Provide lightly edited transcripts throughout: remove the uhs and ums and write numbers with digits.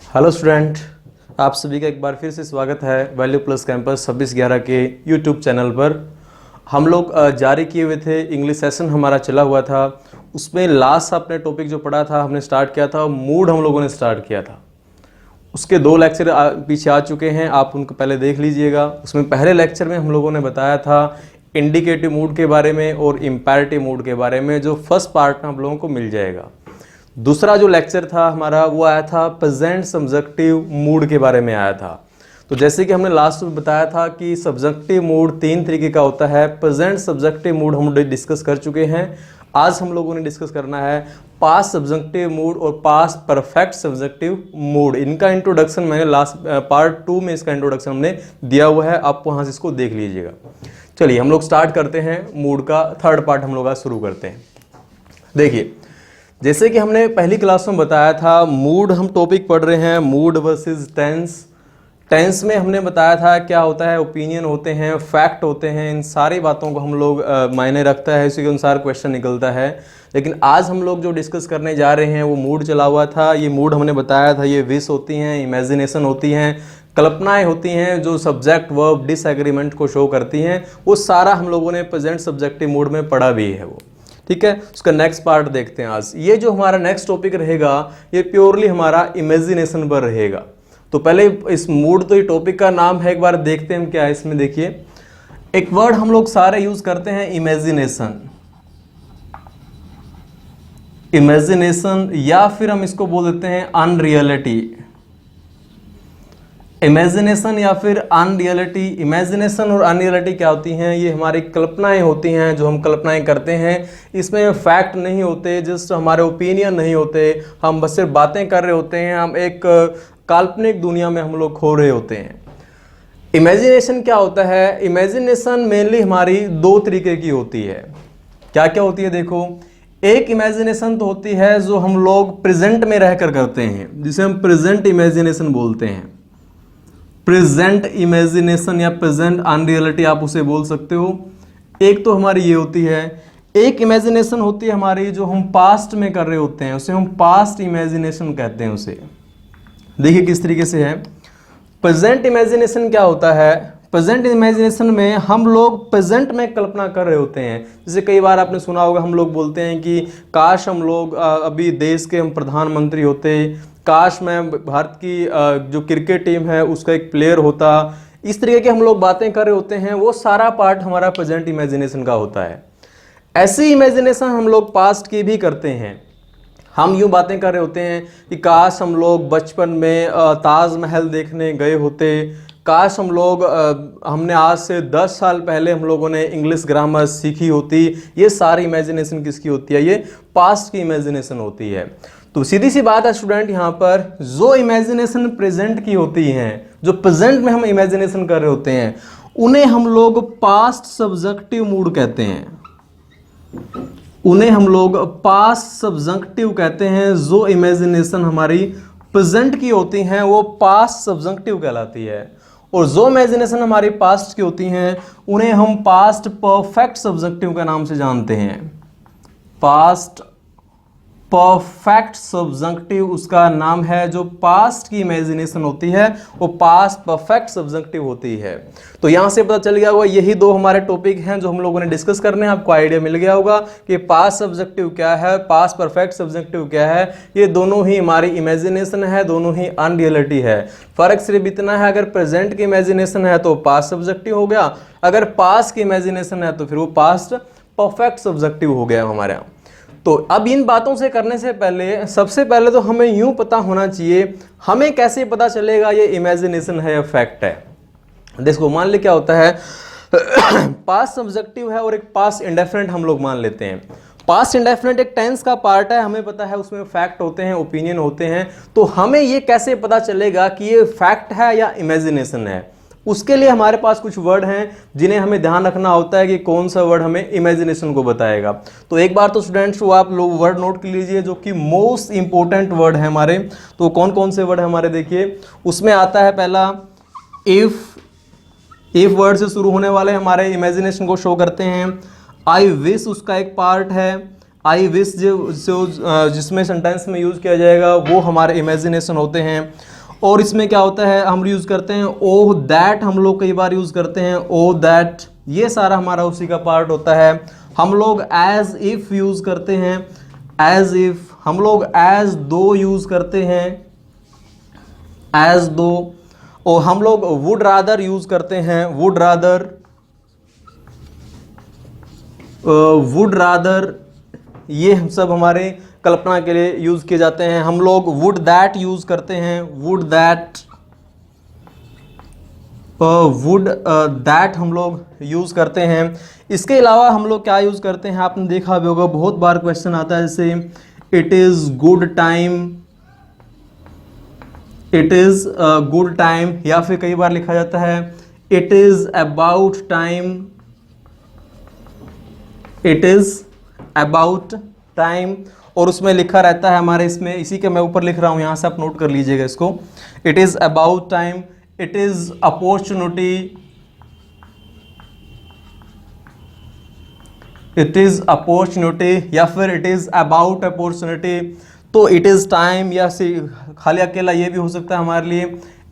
Hello student, आप सभी का एक बार फिर से स्वागत है वैल्यू प्लस कैंपस 26/11 के यूट्यूब चैनल पर। हम लोग जारी किए हुए थे, इंग्लिश सेशन हमारा चला हुआ था। उसमें लास्ट आपने टॉपिक जो पढ़ा था, हमने स्टार्ट किया था मूड, हम लोगों ने स्टार्ट किया था। उसके 2 लेक्चर पीछे आ चुके हैं, आप उनको पहले देख लीजिएगा। उसमें पहले लेक्चर में हम लोगों ने बताया था इंडिकेटिव मूड के बारे में और इम्पेरेटिव मूड के बारे में, जो फर्स्ट पार्ट में हम लोगों को मिल जाएगा। दूसरा जो लेक्चर था हमारा वो आया था प्रेजेंट सब्जेक्टिव मूड के बारे में आया था। तो जैसे कि हमने लास्ट में बताया था कि सब्जेक्टिव मूड 3 तरीके का होता है। प्रेजेंट सब्जेक्टिव मूड हम डिस्कस कर चुके हैं। आज हम लोगों ने डिस्कस करना है पास्ट सब्जेक्टिव मूड और पास्ट परफेक्ट सब्जेक्टिव मूड। इनका इंट्रोडक्शन मैंने लास्ट पार्ट 2 में इसका इंट्रोडक्शन हमने दिया हुआ है, आप वहाँ से इसको देख लीजिएगा। चलिए हम लोग स्टार्ट करते हैं, मूड का थर्ड पार्ट हम लोग आज शुरू करते हैं। देखिए, जैसे कि हमने पहली क्लास में बताया था, मूड हम टॉपिक पढ़ रहे हैं, मूड वर्सेस टेंस। टेंस में हमने बताया था क्या होता है, ओपिनियन होते हैं, फैक्ट होते हैं, इन सारी बातों को हम लोग मायने रखता है, इसी के अनुसार क्वेश्चन निकलता है। लेकिन आज हम लोग जो डिस्कस करने जा रहे हैं वो मूड चला हुआ था। ये मूड हमने बताया था, ये विश होती हैं, इमेजिनेशन होती हैं, कल्पनाएं होती हैं, जो सब्जेक्ट वर्ब डिसएग्रीमेंट को शो करती हैं। वो सारा हम लोगों ने प्रेजेंट सब्जेक्टिव मूड में पढ़ा भी है वो, ठीक है। उसका नेक्स्ट पार्ट देखते हैं आज। ये जो हमारा नेक्स्ट टॉपिक रहेगा ये प्योरली हमारा इमेजिनेशन पर रहेगा। तो पहले इस मूड, तो ये टॉपिक का नाम है, एक बार देखते हैं हम क्या है इसमें। देखिए, एक वर्ड हम लोग सारे यूज करते हैं, इमेजिनेशन। इमेजिनेशन या फिर हम इसको बोल देते हैं अनरियलिटी। इमेजिनेशन या फिर अनरियलिटी। इमेजिनेशन और अनरियलिटी क्या होती हैं? ये हमारी कल्पनाएं होती हैं, जो हम कल्पनाएं करते हैं। इसमें फैक्ट नहीं होते, जस्ट हमारे ओपिनियन नहीं होते, हम बस सिर्फ बातें कर रहे होते हैं, हम एक काल्पनिक दुनिया में हम लोग खो रहे होते हैं। इमेजिनेशन क्या होता है? इमेजिनेशन मेनली हमारी 2 तरीके की होती है। क्या क्या होती है? देखो, एक इमेजिनेशन तो होती है जो हम लोग प्रेजेंट में रहकर करते हैं, जिसे हम प्रेजेंट इमेजिनेशन बोलते हैं। प्रेजेंट इमेजिनेशन या प्रेजेंट अनरियलिटी आप उसे बोल सकते हो। एक तो हमारी ये होती है। एक इमेजिनेशन होती है हमारी जो हम पास्ट में कर रहे होते हैं, उसे हम पास्ट इमेजिनेशन कहते हैं उसे। देखिए किस तरीके से है। प्रेजेंट इमेजिनेशन क्या होता है? प्रेजेंट इमेजिनेशन में हम लोग प्रेजेंट में कल्पना कर रहे होते हैं। जैसे कई बार आपने सुना होगा, हम लोग बोलते हैं कि काश हम लोग अभी देश के हम प्रधानमंत्री होते, काश मैं भारत की जो क्रिकेट टीम है उसका एक प्लेयर होता। इस तरीके की हम लोग बातें कर रहे होते हैं, वो सारा पार्ट हमारा प्रेजेंट इमेजिनेशन का होता है। ऐसी इमेजिनेशन हम लोग पास्ट की भी करते हैं। हम यूँ बातें कर रहे होते हैं कि काश हम लोग बचपन में ताजमहल देखने गए होते, काश हम लोग हमने आज से 10 साल पहले हम लोगों ने इंग्लिश ग्रामर सीखी होती। ये सारी इमेजिनेशन किसकी होती है? ये पास्ट की इमेजिनेशन होती है। तो सीधी सी बात है स्टूडेंट, यहाँ पर जो इमेजिनेशन प्रेजेंट की होती हैं, जो प्रेजेंट में हम इमेजिनेशन कर रहे होते हैं, उन्हें हम लोग पास्ट सब्जेक्टिव मूड कहते हैं। उन्हें हम लोग पास्ट सब्जेक्टिव कहते हैं। जो इमेजिनेशन हमारी प्रेजेंट की होती हैं वो पास्ट सब्जेक्टिव कहलाती है, और जो इमेजिनेशन हमारी पास्ट की होती हैं उन्हें हम पास्ट परफेक्ट सब्जेक्टिव के नाम से जानते हैं। पास्ट परफेक्ट सब्जेक्टिव उसका नाम है। जो पास्ट की इमेजिनेशन होती है वो पास्ट परफेक्ट सब्जेक्टिव होती है। तो यहाँ से पता चल गया होगा, यही 2 हमारे टॉपिक हैं जो हम लोगों ने डिस्कस करने हैं। आपको आइडिया मिल गया होगा कि पास्ट सब्जेक्टिव क्या है, पास्ट परफेक्ट सब्जेक्टिव क्या है। ये दोनों ही हमारी इमेजिनेशन है, दोनों ही अनरियलिटी है। फर्क सिर्फ इतना है, अगर प्रेजेंट की इमेजिनेशन है तो पास्ट सब्जेक्टिव हो गया, अगर पास्ट की इमेजिनेशन है तो फिर वो पास्ट परफेक्ट सब्जेक्टिव हो गया हमारे यहाँ। तो अब इन बातों से करने से पहले, सबसे पहले तो हमें यूं पता होना चाहिए, हमें कैसे पता चलेगा ये इमेजिनेशन है या फैक्ट है। देखो, मान ले क्या होता है, पास्ट सब्जेक्टिव है और एक पास्ट इंडेफिनिट हम लोग मान लेते हैं। पास्ट इंडेफिनिट एक टेंस का पार्ट है, हमें पता है उसमें फैक्ट होते हैं, ओपिनियन होते हैं। तो हमें ये कैसे पता चलेगा कि ये फैक्ट है या इमेजिनेशन है? उसके लिए हमारे पास कुछ वर्ड हैं जिन्हें हमें ध्यान रखना होता है कि कौन सा वर्ड हमें इमेजिनेशन को बताएगा। तो एक बार तो स्टूडेंट्स वो आप लोग वर्ड नोट कर लीजिए जो कि मोस्ट इंपॉर्टेंट वर्ड है हमारे। तो कौन कौन से वर्ड है हमारे? देखिए, उसमें आता है पहला इफ वर्ड से शुरू होने वाले हमारे इमेजिनेशन को शो करते हैं। आई विश उसका एक पार्ट है। आई विश जो जिसमें सेंटेंस में यूज किया जाएगा वो हमारे इमेजिनेशन होते हैं। और इसमें क्या होता है, हम यूज़ करते हैं ओ दैट, हम लोग कई बार यूज़ करते हैं ओ दैट, ये सारा हमारा उसी का पार्ट होता है। हम लोग एज इफ़ यूज़ करते हैं, एज इफ़, हम लोग एज दो यूज़ करते हैं, एज दो, और हम लोग वुड रादर यूज़ करते हैं, वुड रादर, वुड रादर, ये सब हमारे कल्पना के लिए यूज़ किए जाते हैं। हम लोग वुड दैट यूज़ करते हैं, वुड दैट, वुड दैट हम लोग यूज़ करते हैं। इसके अलावा हम लोग क्या यूज़ करते हैं, आपने देखा भी होगा, बहुत बार क्वेश्चन आता है जैसे it is good time, it is good time, या फिर कई बार लिखा जाता है it is about time, it is about time, और उसमें लिखा रहता है हमारे, इसमें इसी के मैं ऊपर लिख रहा हूँ, यहाँ से आप नोट कर लीजिएगा इसको, it is about time, it is opportunity, it is opportunity, या फिर इट इज़ अबाउट अपॉर्चुनिटी। तो इट इज़ टाइम, या खाली अकेला ये भी हो सकता है हमारे लिए,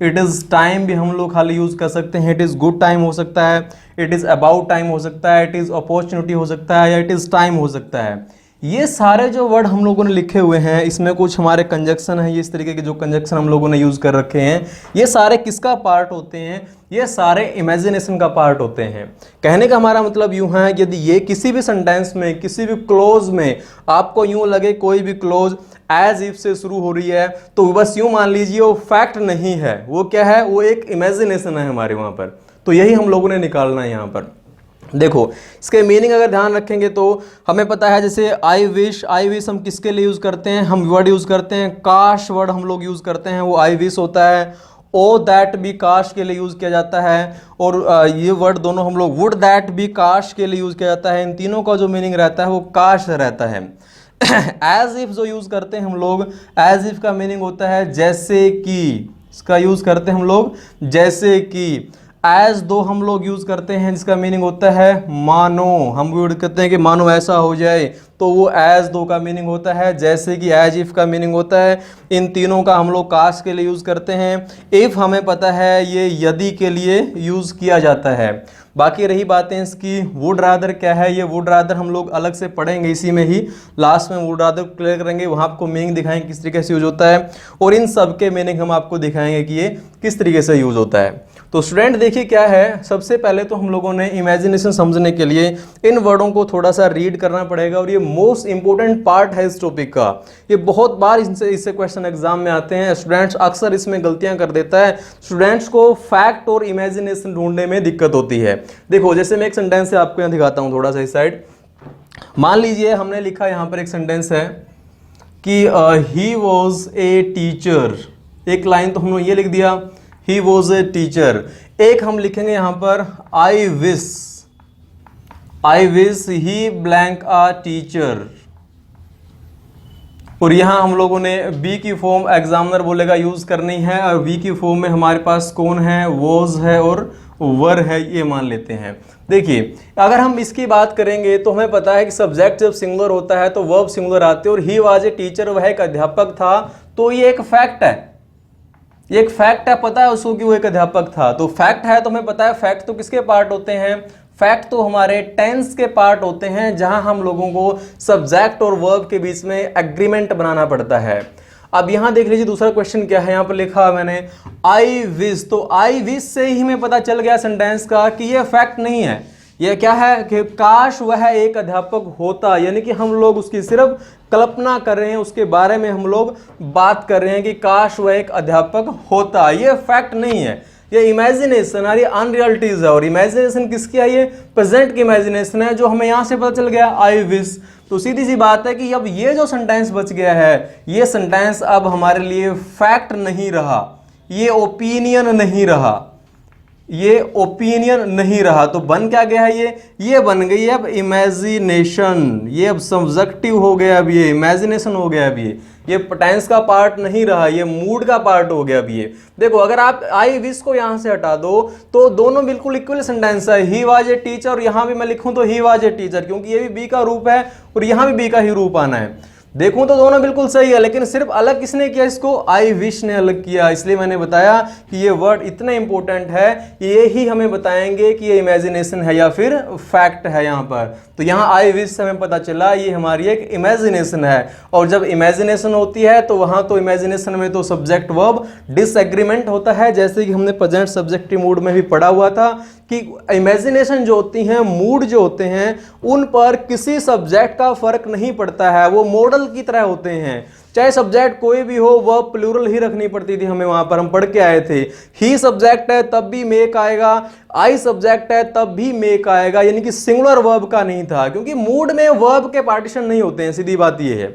इट इज़ टाइम भी हम लोग खाली यूज़ कर सकते हैं, इट इज़ गुड टाइम हो सकता है, इट इज़ अबाउट टाइम हो सकता है, इट इज़ अपॉर्चुनिटी हो सकता है, या इट इज़ टाइम हो सकता है। ये सारे जो वर्ड हम लोगों ने लिखे हुए हैं, इसमें कुछ हमारे कंजक्शन है, ये इस तरीके के जो कंजक्शन हम लोगों ने यूज़ कर रखे हैं, ये सारे किसका पार्ट होते हैं, ये सारे इमेजिनेशन का पार्ट होते हैं। कहने का हमारा मतलब यूँ है, यदि ये किसी भी सेंटेंस में, किसी भी क्लोज में आपको यूँ लगे कोई भी क्लोज एज इफ से शुरू हो रही है, तो बस यूँ मान लीजिए वो फैक्ट नहीं है, वो क्या है, वो एक इमेजिनेशन है हमारे वहाँ पर। तो यही हम लोगों ने निकालना है यहाँ पर। देखो इसके मीनिंग अगर ध्यान रखेंगे तो हमें पता है, जैसे आई विश, आई विश हम किसके लिए यूज़ करते हैं, हम वर्ड यूज़ करते हैं, काश वर्ड हम लोग यूज़ करते हैं, वो आई विश होता है। ओ दैट भी काश के लिए यूज़ किया जाता है, और ये वर्ड दोनों हम लोग, वुड दैट भी काश के लिए यूज़ किया जाता है। इन तीनों का जो मीनिंग रहता है वो काश रहता है। एज इफ जो यूज़ करते हैं हम लोग, एज इफ का मीनिंग होता है जैसे कि, इसका यूज़ करते हैं हम लोग जैसे कि। एज दो हम लोग यूज़ करते हैं, जिसका मीनिंग होता है मानो, हम यूज करते हैं कि मानो ऐसा हो जाए, तो वो एज दो का मीनिंग होता है। जैसे कि एज इफ़ का मीनिंग होता है। इन तीनों का हम लोग काश के लिए यूज़ करते हैं। इफ़ हमें पता है ये यदि के लिए यूज़ किया जाता है। बाकी रही बातें इसकी, वुड रादर क्या है, ये वुड रादर हम लोग अलग से पढ़ेंगे, इसी में ही लास्ट में वुड रादर क्लियर करेंगे, वहाँ आपको मीनिंग दिखाएंगे किस तरीके से यूज होता है, और इन सब के मीनिंग हम आपको दिखाएंगे कि ये किस तरीके से यूज होता है। तो स्टूडेंट देखिए क्या है, सबसे पहले तो हम लोगों ने इमेजिनेशन समझने के लिए इन वर्डों को थोड़ा सा रीड करना पड़ेगा, और ये मोस्ट इंपॉर्टेंट पार्ट है इस टॉपिक का। ये बहुत बार इससे क्वेश्चन एग्जाम में आते हैं, स्टूडेंट्स अक्सर इसमें गलतियां कर देता है, स्टूडेंट्स को फैक्ट और इमेजिनेशन ढूंढने में दिक्कत होती है। देखो जैसे मैं एक सेंटेंस से आपको यहाँ दिखाता हूँ थोड़ा सा इस साइड। मान लीजिए हमने लिखा यहाँ पर एक सेंटेंस है कि ही वॉज ए टीचर, एक लाइन तो हमने ये लिख दिया ही वॉज ए टीचर। एक हम लिखेंगे यहाँ पर I wish he blank a teacher, और यहाँ हम लोगों ने बी की फॉर्म एग्जामिनर बोलेगा यूज करनी है, और बी की फॉर्म में हमारे पास कौन है, वॉज है और वर है, ये मान लेते हैं। देखिए अगर हम इसकी बात करेंगे तो हमें पता है कि सब्जेक्ट जब सिंगुलर होता है तो वर्ब सिंगुलर आते हैं, और ही वाज ए टीचर, वह एक अध्यापक था, तो ये एक फैक्ट है, ये एक फैक्ट है, पता है उसको कि वो एक अध्यापक था। तो फैक्ट है तो हमें पता है फैक्ट तो किसके पार्ट होते हैं, फैक्ट तो हमारे टेंस के पार्ट होते हैं, जहां हम लोगों को सब्जेक्ट और वर्ब के बीच में एग्रीमेंट बनाना पड़ता है। अब यहां देख लीजिए दूसरा क्वेश्चन क्या है, यहां पर लिखा मैंने आई विश, तो आई विश से ही हमें पता चल गया सेंटेंस का कि ये फैक्ट नहीं है, ये क्या है कि काश वह एक अध्यापक होता, यानी कि हम लोग उसकी सिर्फ कल्पना कर रहे हैं, उसके बारे में हम लोग बात कर रहे हैं कि काश वह एक अध्यापक होता, ये फैक्ट नहीं है, ये इमेजिनेशन है, ये अनरियलिटीज है। और इमेजिनेशन किसकी है, ये प्रेजेंट की इमेजिनेशन है, जो हमें यहाँ से पता चल गया आई विश। तो सीधी सी बात है कि अब ये जो सेंटेंस बच गया है, ये सेंटेंस अब हमारे लिए फैक्ट नहीं रहा, ये ओपिनियन नहीं रहा, ये ओपिनियन नहीं रहा, तो बन क्या गया है, ये बन गई है अब इमेजिनेशन, ये अब सब्जेक्टिव हो गया, अब ये इमेजिनेशन हो गया, अब ये टेंस का पार्ट नहीं रहा, ये मूड का पार्ट हो गया। अब ये देखो अगर आप आई विश को यहां से हटा दो तो दोनों बिल्कुल इक्वल सेंटेंस है, ही वाज ए टीचर, और यहां भी मैं लिखूं तो ही वाज ए टीचर, क्योंकि ये भी बी का रूप है और यहां भी बी का ही रूप आना है। देखूं तो दोनों बिल्कुल सही है, लेकिन सिर्फ अलग किसने किया इसको, आई विश ने अलग किया। इसलिए मैंने बताया कि ये वर्ड इतना इंपॉर्टेंट है, ये ही हमें बताएंगे कि ये इमेजिनेशन है या फिर फैक्ट है यहाँ पर। तो यहाँ आई विश से हमें पता चला ये हमारी एक इमेजिनेशन है, और जब इमेजिनेशन होती है तो वहां तो इमेजिनेशन में तो सब्जेक्ट वर्ब डिसएग्रीमेंट होता है, जैसे कि हमने प्रेजेंट सब्जेक्टिव मूड में भी पढ़ा हुआ था कि इमेजिनेशन जो होती हैं, मूड जो होते हैं, उन पर किसी सब्जेक्ट का फर्क नहीं पड़ता है, वो मॉडल की तरह होते हैं। चाहे सब्जेक्ट कोई भी हो, वह प्लूरल ही रखनी पड़ती थी हमें, वहां पर हम पढ़ के आए थे। ही सब्जेक्ट है तब भी मेक आएगा, आई सब्जेक्ट है तब भी मेक आएगा, यानी कि सिंगुलर वर्ब का नहीं था, क्योंकि मूड में वर्ब के पार्टीशन नहीं होते हैं, सीधी बात यह है।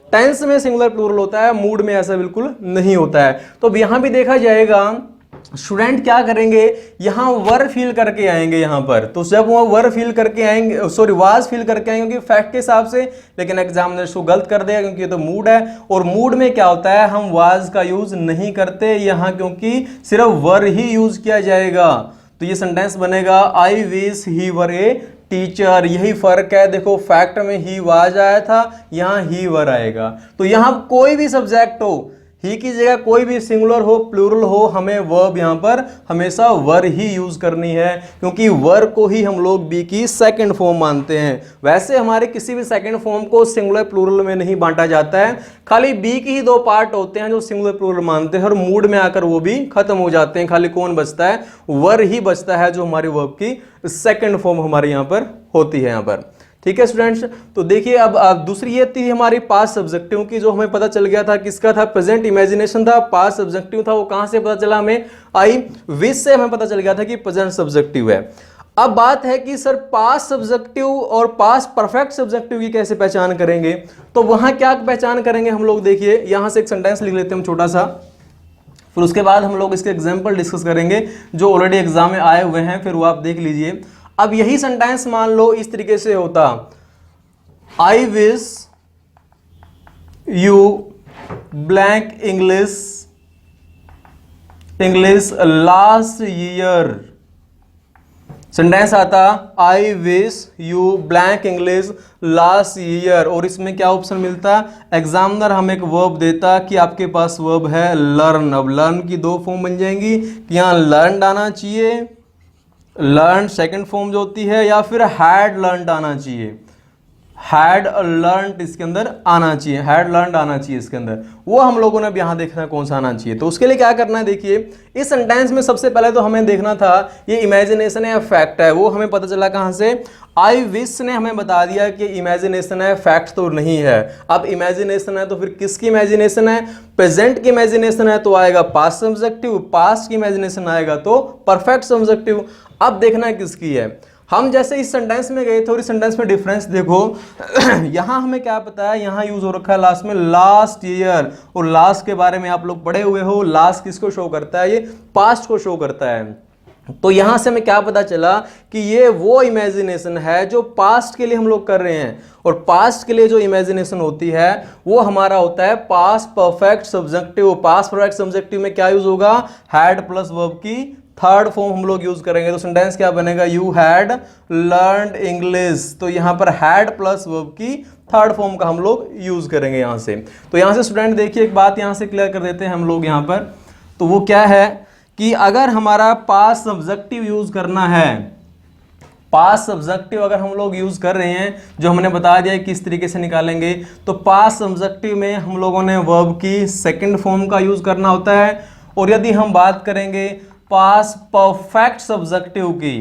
टेंस में सिंगुलर प्लूरल होता है, मूड में ऐसा बिल्कुल नहीं होता है। तो अब यहां भी देखा जाएगा स्टूडेंट क्या करेंगे, यहां वर फील करके आएंगे यहां पर। तो जब वो वर फील करके आएंगे, सॉरी वाज फील करके आएंगे क्योंकि फैक्ट के हिसाब से, लेकिन एग्जामिनर इसको गलत कर देगा क्योंकि ये तो मूड है, और मूड में क्या होता है, हम वाज का यूज नहीं करते यहां, क्योंकि सिर्फ वर ही यूज किया जाएगा। तो ये सेंटेंस बनेगा आई wish he were a teacher. यही फर्क है, देखो फैक्ट में ही वाज आया था, यहां ही वर आएगा। तो यहां कोई भी सब्जेक्ट हो, ही की जगह कोई भी सिंगुलर हो प्लूरल हो, हमें वर्ब यहां पर हमेशा वर ही यूज करनी है, क्योंकि वर को ही हम लोग बी की सेकंड फॉर्म मानते हैं। वैसे हमारे किसी भी सेकंड फॉर्म को सिंगुलर प्लूरल में नहीं बांटा जाता है, खाली बी की ही दो पार्ट होते हैं जो सिंगुलर प्लूरल मानते हैं, और मूड में आकर वो भी खत्म हो जाते हैं। खाली कौन बचता है, वर ही बचता है, जो हमारी वर्ब की सेकंड फॉर्म हमारे यहां पर होती है यहां पर। ठीक है स्टूडेंट्स, तो देखिए अब दूसरी ये थी हमारी पास्ट सब्जेक्टिव की, जो हमें पता चल गया था किसका था, प्रेजेंट इमेजिनेशन था, पास्ट सब्जेक्टिव था। वो कहां से पता चला हमें, आई विश से हमें पता चल गया था कि प्रेजेंट सब्जेक्टिव है। अब बात है कि सर पास्ट सब्जेक्टिव और पास्ट परफेक्ट सब्जेक्टिव की कैसे पहचान करेंगे, तो वहां क्या पहचान करेंगे हम लोग, देखिए यहां से एक सेंटेंस लिख लेते हैं हम छोटा सा, फिर उसके बाद हम लोग इसके एग्जाम्पल डिस्कस करेंगे जो ऑलरेडी एग्जाम में आए हुए हैं, फिर वो आप देख लीजिए। अब यही सेंटेंस मान लो इस तरीके से होता, I wish you blank English last year. Sentence आता I wish you blank English last year, और इसमें क्या ऑप्शन मिलता, एग्जामिनर हमें एक वर्ब देता कि आपके पास वर्ब है लर्न। अब लर्न की दो फॉर्म बन जाएंगी कि यहां लर्न आना चाहिए, लर्न सेकंड फॉर्म जो होती है, या फिर हैड लर्न आना चाहिए, हैड लर्न इसके अंदर आना चाहिए, हैड लर्न आना चाहिए इसके अंदर। वो हम लोगों ने अब यहां देखना है कौन सा आना चाहिए। तो उसके लिए क्या करना है, देखिए इस सेंटेंस में सबसे पहले तो हमें देखना था ये इमेजिनेशन है या फैक्ट है। वो हमें पता चला कहां से, आई विश ने हमें बता दिया कि इमेजिनेशन है, फैक्ट तो नहीं है। अब इमेजिनेशन है तो फिर किसकी इमेजिनेशन है, प्रेजेंट की इमेजिनेशन है तो आएगा पास्ट सब्जेक्टिव, पास्ट की इमेजिनेशन आएगा तो परफेक्ट सब्जेक्टिव। अब देखना है किसकी है। हम जैसे इस सेंटेंस में गए थे और इस सेंटेंस में डिफरेंस देखो यहां हमें क्या पता है, यहां यूज हो रखा है लास्ट में लास्ट ईयर, और लास्ट के बारे में आप लोग पढ़े हुए हो, लास्ट किसको शो करता है, ये पास्ट को शो करता है। तो यहां से हमें क्या पता चला कि ये वो इमेजिनेशन है जो पास्ट के लिए हम लोग कर रहे हैं, और पास्ट के लिए जो इमेजिनेशन होती है वो हमारा होता है past perfect subjective. Past perfect subjective में क्या यूज होगा, हैड प्लस वर्ब की थर्ड फॉर्म हम लोग यूज करेंगे। तो सेंटेंस क्या बनेगा, यू हैड लर्नड इंग्लिश। तो यहां पर हैड प्लस वर्ब की थर्ड फॉर्म का हम लोग यूज करेंगे यहां से। तो यहां से स्टूडेंट देखिए एक बात यहां से क्लियर कर देते हैं हम लोग यहां पर, तो वो क्या है कि अगर हमारा पास्ट सब्जेक्टिव यूज करना है, पास्ट सब्जेक्टिव अगर हम लोग यूज कर रहे हैं, जो हमने बता दिया किस तरीके से निकालेंगे, तो पास्ट सब्जेक्टिव में हम लोगों ने वर्ब की सेकंड फॉर्म का यूज करना होता है। और यदि हम बात करेंगे पास्ट परफेक्ट सब्जेक्टिव की,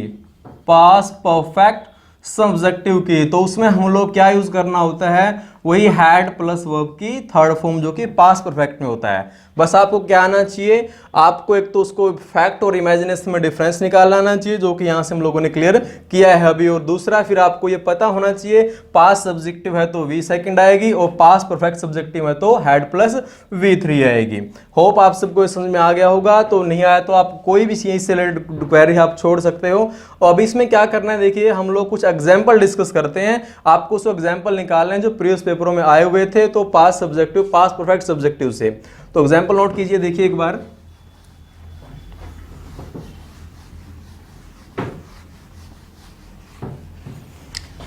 पास्ट परफेक्ट सब्जेक्टिव की, तो उसमें हम लोग क्या यूज करना होता है, वही हैड प्लस वर्ब की थर्ड फॉर्म जो कि पास्ट परफेक्ट में होता है। बस आपको क्या आना चाहिए, आपको एक तो उसको फैक्ट और इमेजिनेशन में डिफरेंस निकालना आना चाहिए, जो कि यहां से हम लोगों ने क्लियर किया है अभी। और दूसरा फिर आपको ये पता होना चाहिए पास्ट सब्जेक्टिव है तो वी सेकंड आएगी, और पास्ट परफेक्ट सब्जेक्टिव है तो हैड प्लस वी थ्री आएगी। होप आप सबको समझ में आ गया होगा। तो नहीं आया तो आप कोई भी चीज से रिलेटेड क्वेरी आप छोड़ सकते हो। और अभी इसमें क्या करना है, देखिए हम लोग कुछ एग्जाम्पल डिस्कस करते हैं, आपको उसको एग्जाम्पल निकालने हैं जो प्रीवियस पेपरों में आए हुए थे, तो past subjective past perfect subjective से। तो एग्जाम्पल नोट कीजिए, देखिए एक बार।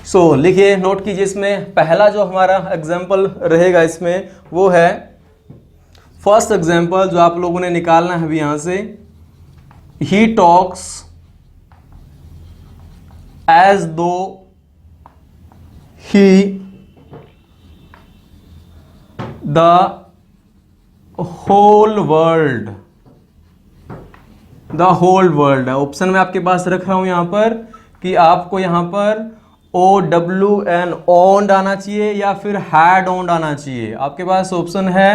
सो लिखिए, नोट कीजिए, इसमें पहला जो हमारा एग्जाम्पल रहेगा इसमें वो है फर्स्ट एग्जाम्पल जो आप लोगों ने निकालना है अभी यहां से, ही talks as though he the whole world, the whole world है। ऑप्शन में आपके पास रख रहा हूं यहां पर कि आपको यहां पर OWN ओन्ड आना चाहिए या फिर हैड ओन्ड आना चाहिए। आपके पास ऑप्शन है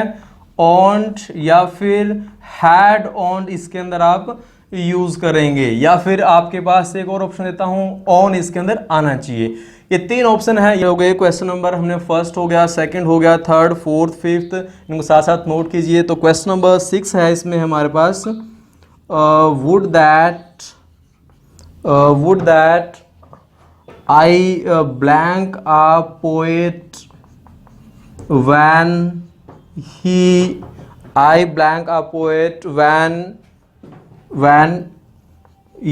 ओन्ड या फिर हैड ओन्ड, इसके अंदर आप यूज करेंगे, या फिर आपके पास एक और ऑप्शन देता हूं ऑन, इसके अंदर आना चाहिए। ये 3 ऑप्शन है। ये हो गए क्वेश्चन नंबर, हमने फर्स्ट हो गया, सेकंड हो गया, थर्ड, फोर्थ, फिफ्थ, इनको साथ साथ नोट कीजिए। तो क्वेश्चन नंबर 6 है इसमें हमारे पास, would that I blank a poet when I blank a poet when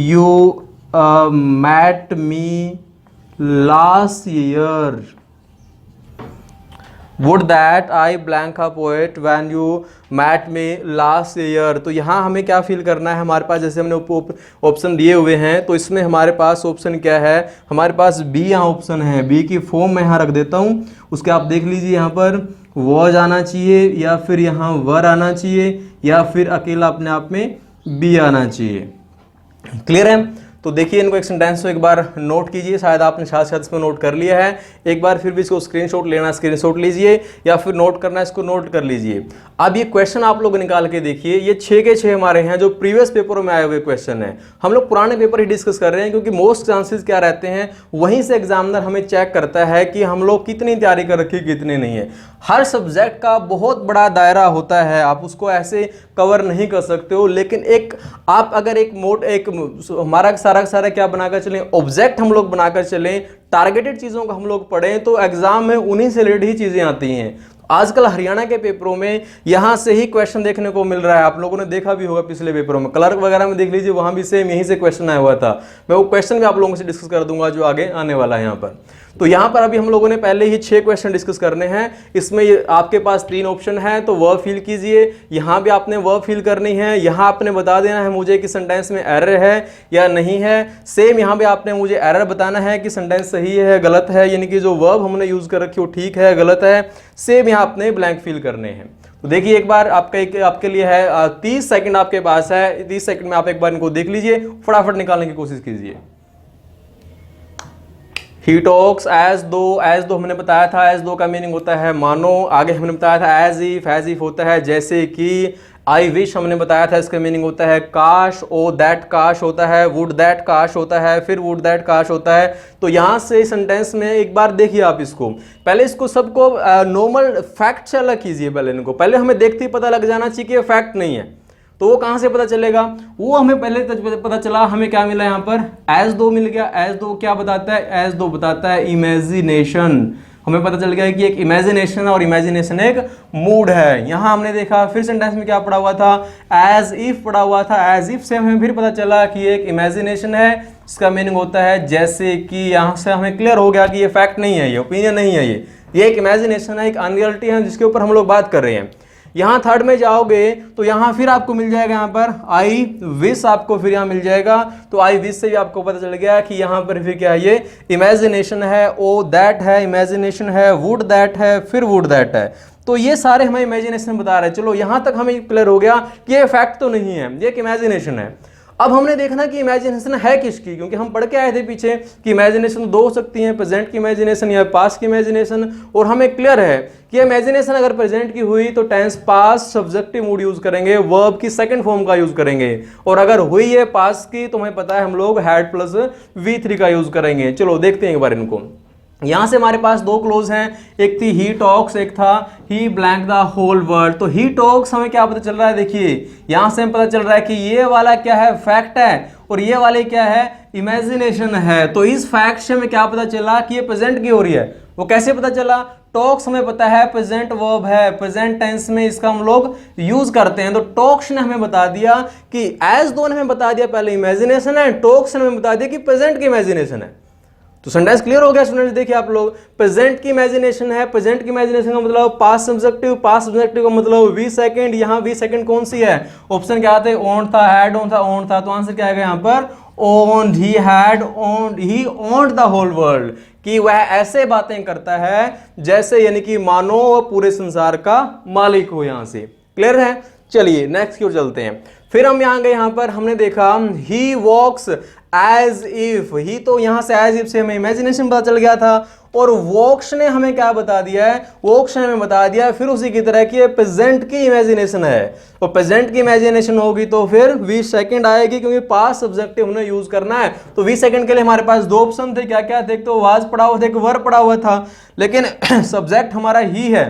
you met me last year? Would that I blank a poet when you met me last year? तो यहाँ हमें क्या feel करना है, हमारे पास जैसे हमने ऑप्शन दिए हुए हैं, तो इसमें हमारे पास ऑप्शन क्या है, हमारे पास बी यहाँ ऑप्शन है। बी की फॉर्म मैं यहाँ रख देता हूँ, उसके आप देख लीजिए, यहाँ पर वॉज आना चाहिए या फिर यहाँ वर आना चाहिए या फिर अकेला अपने आप में बी आना चाहिए। क्लियर है? तो देखिए इनको एक सेंटेंस को एक बार नोट कीजिए, शायद आपने साथ साथ इसमें नोट कर लिया है, एक बार फिर भी इसको स्क्रीनशॉट लेना, स्क्रीनशॉट लीजिए, या फिर नोट करना इसको नोट कर लीजिए। अब ये क्वेश्चन आप लोग निकाल के देखिए, ये 6 के 6 हमारे हैं जो प्रीवियस पेपरों में आए हुए क्वेश्चन हैं। हम लोग पुराने पेपर ही डिस्कस कर रहे हैं क्योंकि मोस्ट चांसेस क्या रहते हैं, वहीं से एग्जामिनर हमें चेक करता है कि हम लोग कितनी तैयारी कर रखी, कितनी नहीं है। हर सब्जेक्ट का बहुत बड़ा दायरा होता है, आप उसको ऐसे कवर नहीं कर सकते हो, लेकिन एक आप अगर एक हमारा सारा क्या बनाकर चलें, ऑब्जेक्ट हम लोग बनाकर चलें, टारगेटेड चीज़ों को हम लोग पढ़ें, तो एग्जाम में उन्हीं से रिलेटेड ही चीज़ें आती हैं। आजकल हरियाणा के पेपरों में यहां से ही क्वेश्चन देखने को मिल रहा है, आप लोगों ने देखा भी होगा पिछले पेपरों में, क्लर्क वगैरह में देख लीजिए, वहां भी सेम यहीं से क्वेश्चन आया हुआ था। मैं वो क्वेश्चन भी आप लोगों से डिस्कस कर दूंगा जो आगे आने वाला है यहाँ पर। तो यहाँ पर अभी हम लोगों ने पहले ही 6 क्वेश्चन डिस्कस करने हैं। इसमें आपके पास 3 ऑप्शन है, तो वर्ब फिल कीजिए, यहाँ भी आपने वर्ब फिल करनी है, यहाँ आपने बता देना है मुझे कि सेंटेंस में एरर है या नहीं है। सेम यहाँ भी आपने मुझे एरर बताना है कि सेंटेंस सही है गलत है, यानी कि जो वर्ब हमने यूज कर रखी हो ठीक है गलत है। सेम यहाँ आपने ब्लैंक फिल करने हैं। तो देखिए एक बार आपके लिए है 30 सेकंड आपके पास है, 30 सेकंड में आप एक बार इनको देख लीजिए, फटाफट निकालने की कोशिश कीजिए। ही टॉक्स एज दो हमने बताया था, एज दो का मीनिंग होता है मानो। आगे हमने बताया था एज इफ होता है जैसे कि। आई विश हमने बताया था, इसका मीनिंग होता है काश। ओ दैट काश होता है, वुड दैट काश होता है, फिर वुड दैट काश होता है। तो यहाँ से सेंटेंस में एक बार देखिए आप इसको, पहले इसको सबको नॉर्मल फैक्ट से अलग कीजिए। पहले हमें देखते ही पता लग जाना चाहिए कि ये फैक्ट नहीं है। तो वो कहाँ से पता चलेगा, वो हमें पहले पता चला, हमें क्या मिला यहाँ पर, एज दो मिल गया। एज दो क्या बताता है, एज दो बताता है इमेजिनेशन। हमें पता चल गया कि एक इमेजिनेशन और इमेजिनेशन एक मूड है। यहाँ हमने देखा फिर सेंटेंस में क्या पढ़ा हुआ था, एज इफ पढ़ा हुआ था। एज इफ से हमें फिर पता चला कि एक इमेजिनेशन है, इसका मीनिंग होता है जैसे कि। यहाँ से हमें क्लियर हो गया कि ये फैक्ट नहीं है, ये ओपिनियन नहीं है, ये एक इमेजिनेशन है, एक अनरियलिटी है जिसके ऊपर हम लोग बात कर रहे हैं। यहाँ थर्ड में जाओगे तो यहाँ फिर आपको मिल जाएगा, यहाँ पर आई विश आपको फिर यहाँ मिल जाएगा। तो आई विश से भी आपको पता चल गया कि यहाँ पर फिर क्या है, ये इमेजिनेशन है। ओ दैट है, इमेजिनेशन है। वुड दैट है, फिर वुड दैट है। तो ये सारे हमें इमेजिनेशन बता रहे हैं। चलो यहाँ तक हमें क्लियर हो गया कि ये फैक्ट तो नहीं है, ये एक इमेजिनेशन है। अब हमने देखना कि इमेजिनेशन है किसकी, क्योंकि हम पढ़ के आए थे पीछे कि इमेजिनेशन 2 हो सकती हैं, प्रेजेंट की इमेजिनेशन या पास्ट की इमेजिनेशन। और हमें क्लियर है कि इमेजिनेशन अगर प्रेजेंट की हुई तो tense past subjunctive mood use करेंगे, वर्ब की सेकंड फॉर्म का यूज करेंगे। और अगर हुई है पास्ट की तो हमें पता है हम लोग हैड प्लस V3 का यूज करेंगे। चलो देखते हैं एक बार इनको। यहां से हमारे पास 2 क्लोज हैं, एक थी ही टॉक्स, एक था ही ब्लैंक द होल वर्ल्ड। तो ही टॉक्स हमें क्या पता चल रहा है, देखिए यहां से हमें पता चल रहा है कि ये वाला क्या है, फैक्ट है, और ये वाले क्या है, इमेजिनेशन है। तो इस फैक्ट से हमें क्या पता चला कि ये प्रेजेंट की हो रही है। वो कैसे पता चला, टॉक्स हमें पता है प्रेजेंट वर्ब है, प्रेजेंट टेंस में इसका हम लोग यूज करते हैं। तो टॉक्स ने हमें बता दिया कि एज दो ने हमें बता दिया पहले इमेजिनेशन है, टॉक्स ने हमें बता दिया कि प्रेजेंट की इमेजिनेशन है। तो सेंटेंस क्लियर हो गया स्टूडेंट्स। देखिए आप लोग, प्रेजेंट की इमेजिनेशन है, प्रेजेंट की इमेजिनेशन का मतलब पास्ट सब्जेक्टिव, पास्ट सब्जेक्टिव का मतलब 20 सेकंड। यहाँ 20 सेकंड कौन सी है? ऑप्शन क्या आते हैं? ओन था, हैड ओन था, ओन था। तो आंसर क्या आएगा यहाँ पर? Owned, he had owned, he owned the whole world, कि वह ऐसे बातें करता है जैसे यानी कि मानो वह पूरे संसार का मालिक हो। यहां से क्लियर है। चलिए नेक्स्ट की ओर चलते हैं। फिर हम यहां गए, यहां पर हमने देखा ही वॉक्स एज इफ। ही तो यहां से एज इफ से हमें इमेजिनेशन पता चल गया था, और वॉक्स ने हमें क्या बता दिया है? वॉक्स ने हमें बता दिया है फिर उसी की तरह कि प्रेजेंट की इमेजिनेशन है, और प्रेजेंट की इमेजिनेशन होगी तो फिर 20 सेकंड आएगी, क्योंकि पास्ट सब्जेक्टिव हमने यूज करना है। तो 20 सेकंड के लिए हमारे पास दो ऑप्शन थे, क्या क्या थे? एक तो वाज पड़ा हुआ था, एक वर पड़ा हुआ था, लेकिन सब्जेक्ट हमारा ही है।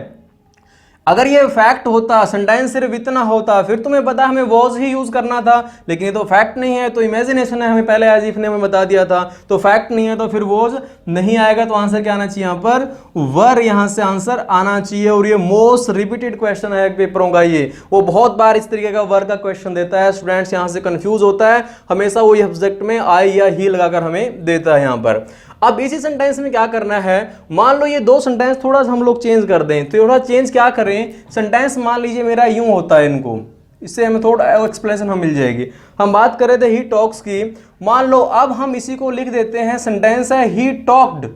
अगर ये फैक्ट होता, सेंटेंस सिर्फ इतना होता, फिर तुम्हें पता हमें वॉज ही यूज करना था, लेकिन ये तो फैक्ट नहीं है, तो इमेजिनेशन है, हमें पहले एज इफ ने हमें बता दिया था, तो फैक्ट नहीं है, तो फिर वॉज नहीं आएगा। तो आंसर क्या आना चाहिए यहाँ पर? वर यहां से आंसर आना चाहिए। और ये मोस्ट रिपीटेड क्वेश्चन है पेपरों का, ये वो बहुत बार इस तरीके का वर का क्वेश्चन देता है, स्टूडेंट्स यहां से कंफ्यूज होता है, हमेशा वो सब्जेक्ट में आई या ही लगाकर हमें देता है यहाँ पर। अब इसी सेंटेंस में क्या करना है? मान लो ये दो सेंटेंस थोड़ा सा हम लोग चेंज कर दें, तो थोड़ा चेंज क्या करें? सेंटेंस मान लीजिए मेरा यूं होता है, इनको इससे हमें थोड़ा एक्सप्लेनेशन हम मिल जाएगी। हम बात कर रहे थे ही टॉक्स की, मान लो अब हम इसी को लिख देते हैं, सेंटेंस है ही टॉक्ड,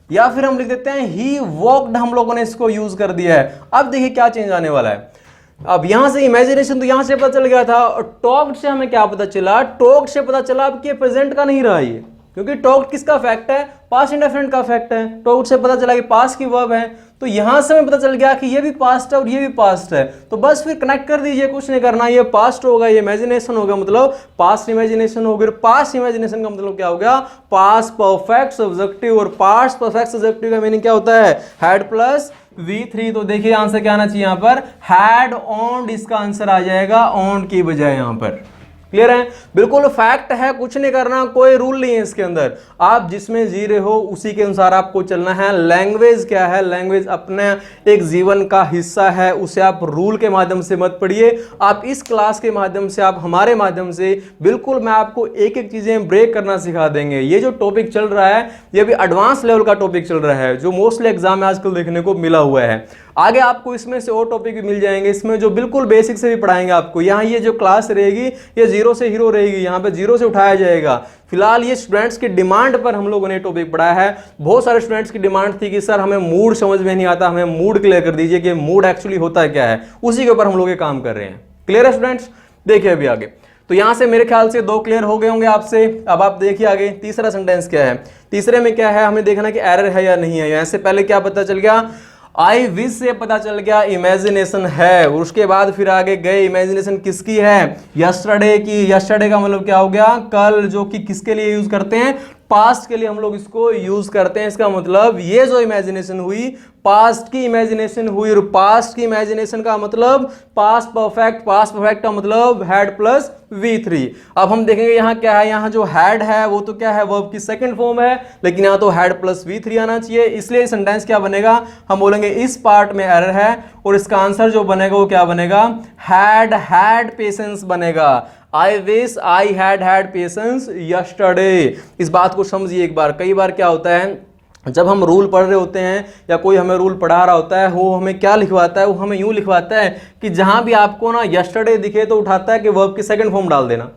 या फिर हम लिख देते हैं ही वॉक्ड, हम लोगों ने इसको यूज कर दिया है। अब देखिए क्या चेंज आने वाला है। अब यहां से इमेजिनेशन तो यहां से पता चल गया था, और टॉक्ड से हमें क्या पता चला? टॉक्ड से पता चला अब कि प्रेजेंट का नहीं रहा ये, क्योंकि टॉक्ड किसका फैक्ट है? पास्ट इंडेफिनिट का फैक्ट है। टॉक्ड से पता चला कि पास्ट की वर्ब है, तो यहां से हमें पता चल गया कि ये भी पास्ट है और ये भी पास्ट है, तो बस फिर कनेक्ट कर दीजिए, कुछ नहीं करना। ये पास्ट होगा, ये इमेजिनेशन होगा, मतलब पास्ट इमेजिनेशन होगी। पास्ट इमेजिनेशन का मतलब क्या हो गया? पास्ट परफेक्ट सब्जेक्टिव, और पास्ट परफेक्ट सब्जेक्टिव का मीनिंग क्या होता है? Had plus V3। तो देखिए आंसर क्या आना चाहिए यहाँ पर? हैड ओन्ड, इसका आंसर आ जाएगा ओन्ड की बजाय यहाँ पर। क्लियर है? बिल्कुल फैक्ट है, कुछ नहीं करना, कोई रूल नहीं है इसके अंदर, आप जिसमें जी रहे हो उसी के अनुसार आपको चलना है। लैंग्वेज क्या है? लैंग्वेज अपने एक जीवन का हिस्सा है, उसे आप रूल के माध्यम से मत पढ़िए, आप इस क्लास के माध्यम से, आप हमारे माध्यम से बिल्कुल मैं आपको एक एक चीजें ब्रेक करना सिखा देंगे। ये जो टॉपिक चल रहा है ये भी एडवांस लेवल का टॉपिक चल रहा है, जो मोस्टली एग्जाम में आजकल देखने को मिला हुआ है। आगे आपको इसमें से और टॉपिक भी मिल जाएंगे, इसमें जो बिल्कुल बेसिक से भी पढ़ाएंगे आपको। यहाँ ये जो क्लास रहेगी ये जीरो से हीरो रहेगी, यहाँ पे जीरो से उठाया जाएगा। फिलहाल ये स्टूडेंट्स की डिमांड पर हम लोगों ने टॉपिक पढ़ाया है। बहुत सारे स्टूडेंट्स की डिमांड थी कि सर हमें मूड समझ में नहीं आता, हमें मूड क्लियर कर दीजिए कि मूड एक्चुअली होता है क्या है, उसी के ऊपर हम लोग ये काम कर रहे हैं। क्लियर है स्टूडेंट्स? देखिए अभी आगे, तो यहां से मेरे ख्याल से दो क्लियर हो गए होंगे आपसे। अब आप देखिए आगे तीसरा सेंटेंस क्या है। तीसरे में क्या है, हमें देखना कि एरर है या नहीं है। यहाँ से पहले क्या पता चल गया? आई विश से पता चल गया इमेजिनेशन है, और उसके बाद फिर आगे गए, इमेजिनेशन किसकी है? यस्टरडे की। यस्टरडे का मतलब क्या हो गया? कल, जो कि किसके लिए यूज करते हैं? पास्ट के लिए हम लोग इसको यूज करते हैं। इसका मतलब ये जो इमेजिनेशन हुई पास्ट की इमेजिनेशन हुई, और पास्ट की इमेजिनेशन का मतलब पास्ट परफेक्ट, पास्ट परफेक्ट का मतलब हैड प्लस V3। अब हम देखेंगे यहाँ क्या है, यहाँ जो हैड है वो तो क्या है? वर्ब की सेकंड फॉर्म है, लेकिन यहाँ तो हैड प्लस V3 आना चाहिए, इसलिए सेंटेंस क्या बनेगा? हम बोलेंगे इस पार्ट में एरर है, और इसका आंसर जो बनेगा वो क्या बनेगा? हैड पेशेंस बनेगा। I wish I had patience yesterday. इस बात को समझिए एक बार। कई बार क्या होता है, जब हम रूल पढ़ रहे होते हैं या कोई हमें रूल पढ़ा रहा होता है, वो हमें क्या लिखवाता है? वो हमें यूं लिखवाता है कि जहां भी आपको ना यस्टरडे दिखे तो उठाता है कि वर्ब की सेकंड फॉर्म डाल देना,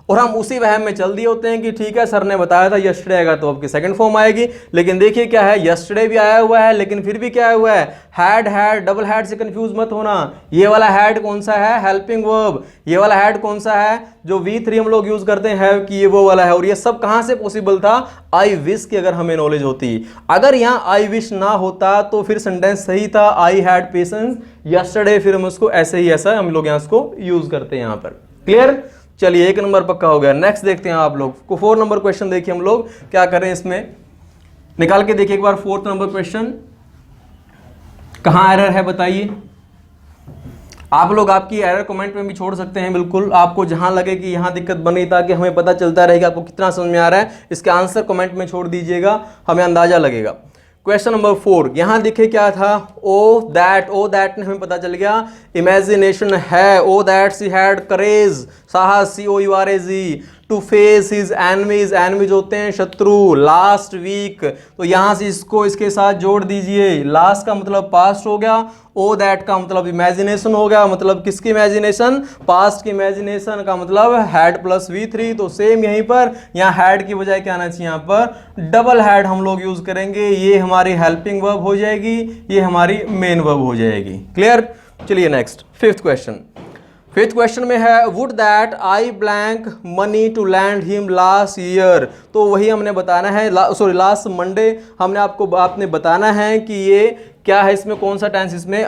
और हम उसी वहम में चल दिए होते हैं कि ठीक है सर ने बताया था यस्टरडे आएगा तो आपकी सेकंड फॉर्म आएगी। लेकिन देखिए क्या है, यस्टरडे भी आया हुआ है, लेकिन फिर भी क्या आया हुआ है? हैड। डबल हैड से कंफ्यूज मत होना। ये वाला हैड कौन सा है? Helping verb. ये वाला हैड कौन सा है? जो V3 हम लोग यूज करते हैं हैव की, ये वो वाला है। और ये सब कहां से पॉसिबल था? आई विश की अगर हमें नॉलेज होती। अगर यहां आई विश ना होता तो फिर सेंटेंस सही था, आई हैड पेशेंस यस्टरडे, फिर हम उसको ऐसे ही ऐसा हम लोग यहां इसको यूज करते हैं यहां पर। क्लियर? चलिए एक नंबर पक्का हो गया। नेक्स्ट देखते हैं आप लोग को 4 नंबर क्वेश्चन। देखिए हम लोग क्या करें, इसमें निकाल के देखिए एक बार 4th नंबर क्वेश्चन। कहां एरर है बताइए आप लोग। आपकी एरर कमेंट में भी छोड़ सकते हैं, बिल्कुल आपको जहां लगे कि यहां दिक्कत बनी, ताकि हमें पता चलता रहेगा आपको कितना समझ में आ रहा है। इसके आंसर कमेंट में छोड़ दीजिएगा, हमें अंदाजा लगेगा। क्वेश्चन नंबर 4 यहां दिखे क्या था? ओ दैट ने हमें पता चल गया इमेजिनेशन है। ओ दैट सी हैड करेज, साहस, COURAGE। To face his enemies, enemies होते हैं शत्रु, लास्ट वीक, तो यहां से इसको इसके साथ जोड़ दीजिए, लास्ट का मतलब पास्ट हो गया, ओ दैट का मतलब इमेजिनेशन हो गया, मतलब किसकी इमेजिनेशन, पास्ट की इमेजिनेशन का मतलब हैड प्लस V3, तो सेम यहीं पर यहाँ हैड की बजाय क्या आना चाहिए, यहाँ पर डबल हैड हम लोग यूज करेंगे, ये हमारी हेल्पिंग वर्ब हो जाएगी, ये हमारी मेन वर्ब हो जाएगी। क्लियर? चलिए next fifth question. Fifth question में है would that I blank money to lend him last year, तो वही हमने बताना है, लास्ट मंडे हमने आपने बताना है कि ये क्या है, इसमें कौन सा टेंस इसमें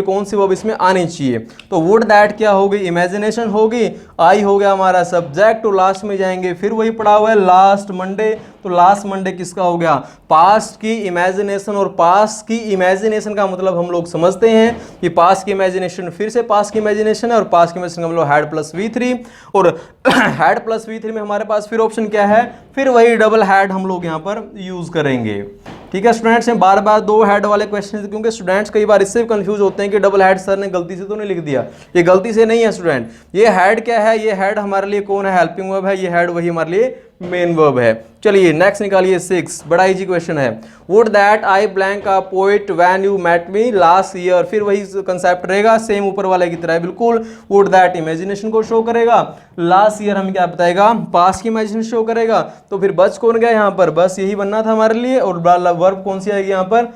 कौन सी वर्ब इसमें आनी चाहिए। तो वुड दैट क्या होगी, इमेजिनेशन होगी, आई हो गया हमारा सब्जेक्ट, तो लास्ट में जाएंगे, फिर वही पड़ा हुआ है लास्ट मंडे, तो लास्ट मंडे किसका हो गया, पास्ट की इमेजिनेशन, और पास्ट की इमेजिनेशन का मतलब हम लोग समझते हैं कि पास्ट की इमेजिनेशन फिर से पास्ट की इमेजिनेशन है, और पास्ट की इमेजिनेशन का मतलब हैड प्लस V3, और हैड प्लस V3 में हमारे पास फिर ऑप्शन क्या है, फिर वही डबल हैड हम लोग यहाँ पर यूज करेंगे। ठीक है स्टूडेंट्स, हैं बार बार दो हेड वाले क्वेश्चन, क्योंकि स्टूडेंट्स कई बार इससे कंफ्यूज होते हैं कि डबल हेड सर ने गलती से तो नहीं लिख दिया, ये गलती से नहीं है स्टूडेंट, ये हेड क्या है, ये हेड हमारे लिए कौन है, हेल्पिंग वर्ब है, ये हेड वही हमारे लिए मेन वर्ब है। चलिए नेक्स्ट निकालिए 6, बड़ा इजी क्वेश्चन है, would that I blank a poet when you met me last year, फिर वही कंसेप्ट रहेगा, सेम ऊपर वाले की तरह बिल्कुल, वुड दैट इमेजिनेशन को शो करेगा, लास्ट ईयर हमें क्या बताएगा, पास्ट की इमेजिनेशन शो करेगा, तो फिर बच कौन गया यहाँ पर, बस यही बनना था हमारे लिए, और वर्ब कौन सी आएगी यहाँ पर,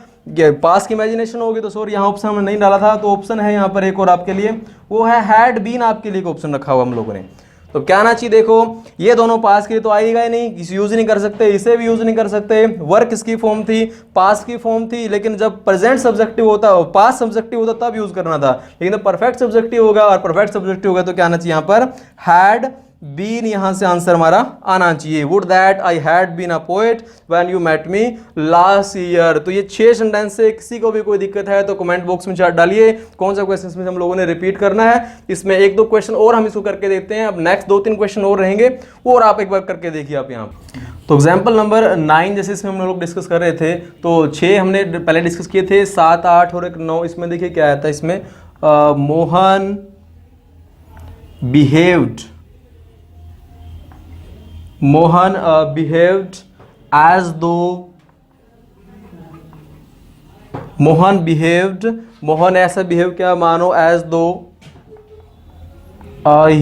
पास्ट की इमेजिनेशन होगी, तो सॉरी यहाँ ऑप्शन हमने नहीं डाला था, तो ऑप्शन है यहाँ पर एक और आपके लिए, वो है हैड बीन, आपके लिए ऑप्शन रखा हुआ हम लोगों ने। तो क्या आना चाहिए, देखो ये दोनों पास के तो आएगा ही नहीं, इसे यूज नहीं कर सकते, इसे भी यूज नहीं कर सकते, वर्क किसकी फॉर्म थी, पास की फॉर्म थी, लेकिन जब प्रेजेंट सब्जेक्टिव होता, पास सब्जेक्टिव होता तब यूज करना था, लेकिन परफेक्ट सब्जेक्टिव होगा, और परफेक्ट सब्जेक्टिव होगा तो क्या आना चाहिए यहाँ पर, हैड बीन, यहां से आंसर हमारा आना चाहिए, would that I had been a poet when you met me last year. तो ये 6 सेंटेंस से किसी को भी कोई दिक्कत है तो कमेंट बॉक्स में चार्ट डालिए, कौन सा क्वेश्चन इसमें हम लोगों ने रिपीट करना है, इसमें 1-2 क्वेश्चन और हम इसको करके देखते हैं, अब नेक्स्ट 2-3 क्वेश्चन और रहेंगे, और आप एक बार करके देखिए आप यहाँ। तो एग्जाम्पल नंबर 9 जैसे इसमें हम लोग डिस्कस कर रहे थे, तो 6 हमने पहले डिस्कस किए थे, 7, 8 और एक 9, इसमें देखिए क्या आया था, इसमें Mohan behaved as though, Mohan ऐसा बिहेव क्या मानो, as though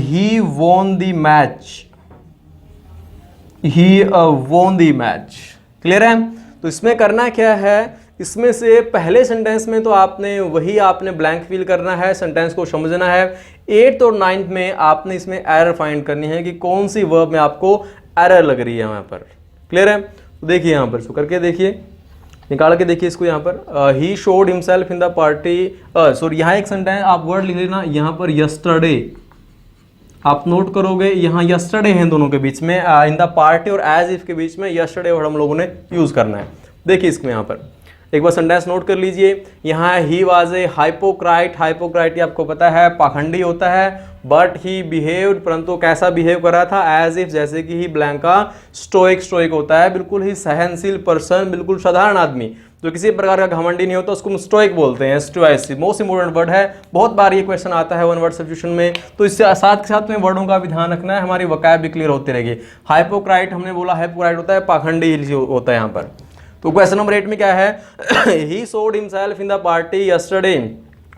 he won the match, clear है। तो इसमें करना क्या है, इसमें से पहले सेंटेंस में तो आपने ब्लैंक फिल करना है, सेंटेंस को समझना है, 8th और 9th में आपने इसमें एरर फाइंड करनी है कि कौन सी वर्ब में आपको एरर लग रही है यहाँ पर, क्लियर है। तो देखिए यहाँ पर इसको करके देखिए, निकाल के देखिए इसको यहाँ पर, he showed himself in the party, sorry यहाँ एक सेंटेंस आप वर्ड लिख लेना, यहाँ पर यस्टरडे आप नोट करोगे, यहाँ यस्टरडे हैं दोनों के बीच में, इन द पार्टी और एज इफ के बीच में यस्टरडे वर्ड हम लोगों ने यूज करना है। देखिए इसमें यहाँ पर एक बार सेंटेंस नोट कर लीजिए, यहाँ ही वाज ए हाइपोक्राइट, हाइपोक्राइट आपको पता है पाखंडी होता है, बट ही बिहेव्ड, परंतु कैसा बिहेव कर रहा था, एज इफ, जैसे कि ही ब्लैंक का स्टोइक होता है, बिल्कुल ही सहनशील पर्सन, बिल्कुल साधारण आदमी जो किसी प्रकार का घमंडी नहीं होता उसको हम स्टोइक बोलते हैं, स्टोइसिस मोस्ट इंपोर्टेंट वर्ड है, बहुत बार ये क्वेश्चन आता है वन वर्ड सब्स्टिट्यूशन में, तो इससे साथ के साथ में वर्डों का भी ध्यान रखना है, हमारी वोकैब भी क्लियर होती रहेगी। हाइपोक्राइट हमने बोला, हाइपोक्राइट होता है पाखंडी होता है यहाँ पर। तो क्वेश्चन नंबर 8 में क्या है, he showed himself in the party yesterday,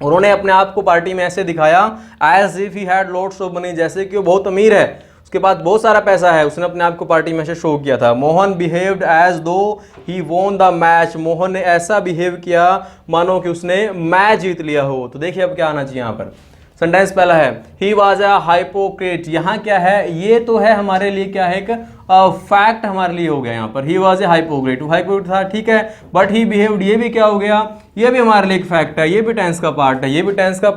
उन्होंने अपने आप को पार्टी में ऐसे दिखाया, as if he had lots of money, जैसे कि वो बहुत अमीर है, उसके पास बहुत सारा पैसा है, उसने अपने आप को पार्टी में से शो किया था। Mohan behaved as though he won the match, Mohan ने ऐसा बिहेव किया मानो कि उसने मैच जीत लिया हो। तो देखिए अब क्या आना चाहिए यहाँ पर, सेंटेंस पहला है ही वाज अ हाइपोक्रेट, यहाँ क्या है, ये तो है हमारे लिए क्या है, एक फैक्ट हमारे लिए हो गया यहाँ पर, ही वाज ए हाइपोक्रेट, हाइपोक्रेट था ठीक है, बट ही बिहेव्ड, ये भी क्या हो गया, ये भी हमारे लिए एक फैक्ट है, ये भी टेंस का पार्ट है, ये भी टेंस का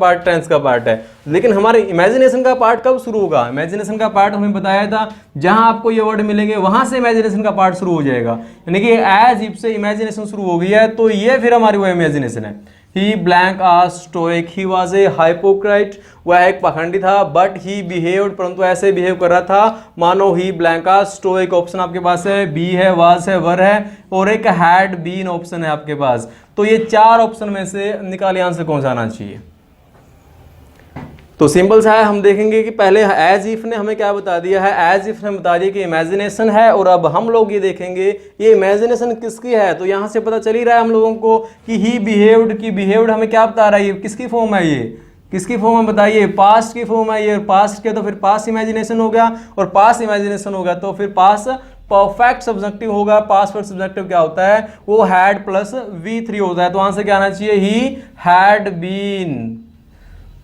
पार्ट है। लेकिन हमारे इमेजिनेशन का पार्ट कब शुरू होगा, इमेजिनेशन का पार्ट हमें बताया था जहां आपको ये वर्ड मिलेंगे वहां से इमेजिनेशन का पार्ट शुरू हो जाएगा, यानी कि एज इफ से इमेजिनेशन शुरू हो गई है, तो ये फिर हमारी वो इमेजिनेशन है। He blank a stoic, he was a hypocrite, वह एक पाखंडी था, बट ही बिहेव्ड, परंतु ऐसे बिहेव कर रहा था मानो ही ब्लैंक आ स्टोइक। ऑप्शन आपके पास है, बी है, वाज है, वर है, और एक हैड बीन ऑप्शन है आपके पास। तो ये 4 ऑप्शन में से निकालिए आंसर कौन सा आना चाहिए। तो सिंपल सा है, हम देखेंगे कि पहले एज इफ ने हमें क्या बता दिया है, एज इफ ने बता दिया कि इमेजिनेशन है, और अब हम लोग ये देखेंगे ये इमेजिनेशन किसकी है। तो यहाँ से पता चल ही रहा है हम लोगों को कि ही बिहेव्ड की बिहेव्ड हमें क्या बता रहा है, ये किसकी फॉर्म है, ये किसकी फॉर्म है बताइए, पास्ट की फॉर्म है ये। पास्ट के तो फिर पास्ट इमेजिनेशन हो गया, और पास्ट इमेजिनेशन होगा तो फिर पास्ट परफेक्ट सब्जेक्टिव होगा। पास्ट परफेक्ट सब्जेक्टिव क्या होता है, वो हैड प्लस V3 होता है। तो आंसर क्या आना चाहिए, ही हैड बीन।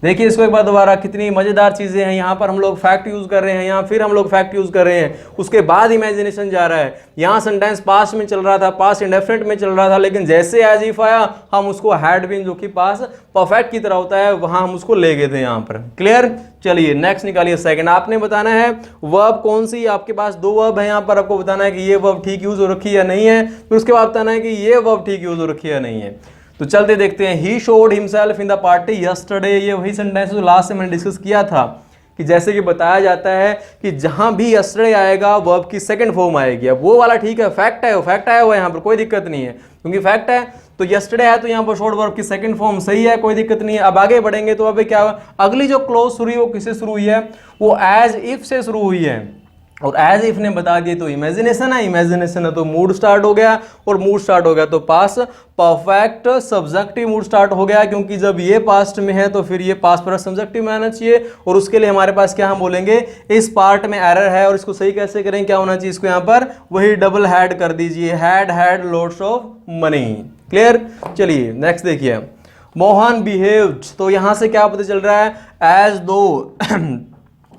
देखिए इसको एक बार दोबारा, कितनी मजेदार चीजें हैं। यहाँ पर हम लोग फैक्ट यूज कर रहे हैं, यहाँ फिर हम लोग फैक्ट यूज कर रहे हैं, उसके बाद इमेजिनेशन जा रहा है। यहाँ सेंटेंस पास्ट में चल रहा था, पास्ट इंडेफिनिट में चल रहा था, लेकिन जैसे एज इफ आया हम उसको हैड बीन, जो कि पास्ट परफेक्ट की तरह होता है, वहां हम उसको ले गए थे यहाँ पर। क्लियर। चलिए नेक्स्ट निकालिए सेकंड। आपने बताना है वर्ब कौन सी, आपके पास दो वर्ब है यहाँ पर, आपको बताना है कि ये वर्ब ठीक यूज हो रखी है या नहीं है, फिर उसके बाद बताना है कि ये वर्ब ठीक यूज हो रखी है या नहीं है। तो चलते देखते हैं। He showed himself in the party yesterday, ये वही सेंटेंस जो लास्ट से मैंने डिस्कस किया था, कि जैसे कि बताया जाता है कि जहां भी यस्टरडे आएगा वर्ब की सेकंड फॉर्म आएगी। अब वो वाला ठीक है, फैक्ट है, फैक्ट आया हुआ है यहाँ पर, कोई दिक्कत नहीं है, क्योंकि फैक्ट है। तो यस्टरडे है तो यहाँ पर शोड वर्ब की सेकंड फॉर्म सही है, कोई दिक्कत नहीं है। अब आगे बढ़ेंगे तो अब क्या हुआ, अगली जो क्लोज शुरू हुई वो किससे शुरू हुई है, वो एज इफ से शुरू हुई है, और एज इफ ने बता दिया तो इमेजिनेशन है, इमेजिनेशन है तो मूड स्टार्ट हो गया, और मूड स्टार्ट हो गया तो past perfect subjective mood start हो गया, क्योंकि जब ये पास्ट में है तो फिर ये पास्ट परफेक्ट सब्जेक्टिव में आना चाहिए। और उसके लिए हमारे पास क्या हम बोलेंगे, इस पार्ट में एरर है, और इसको सही कैसे करें, क्या होना चाहिए, इसको यहाँ पर वही डबल हैड कर दीजिए, had loads of money. Clear. चलिए नेक्स्ट देखिए, मोहन बिहेव्ड, तो यहां से क्या पता चल रहा है, एज दो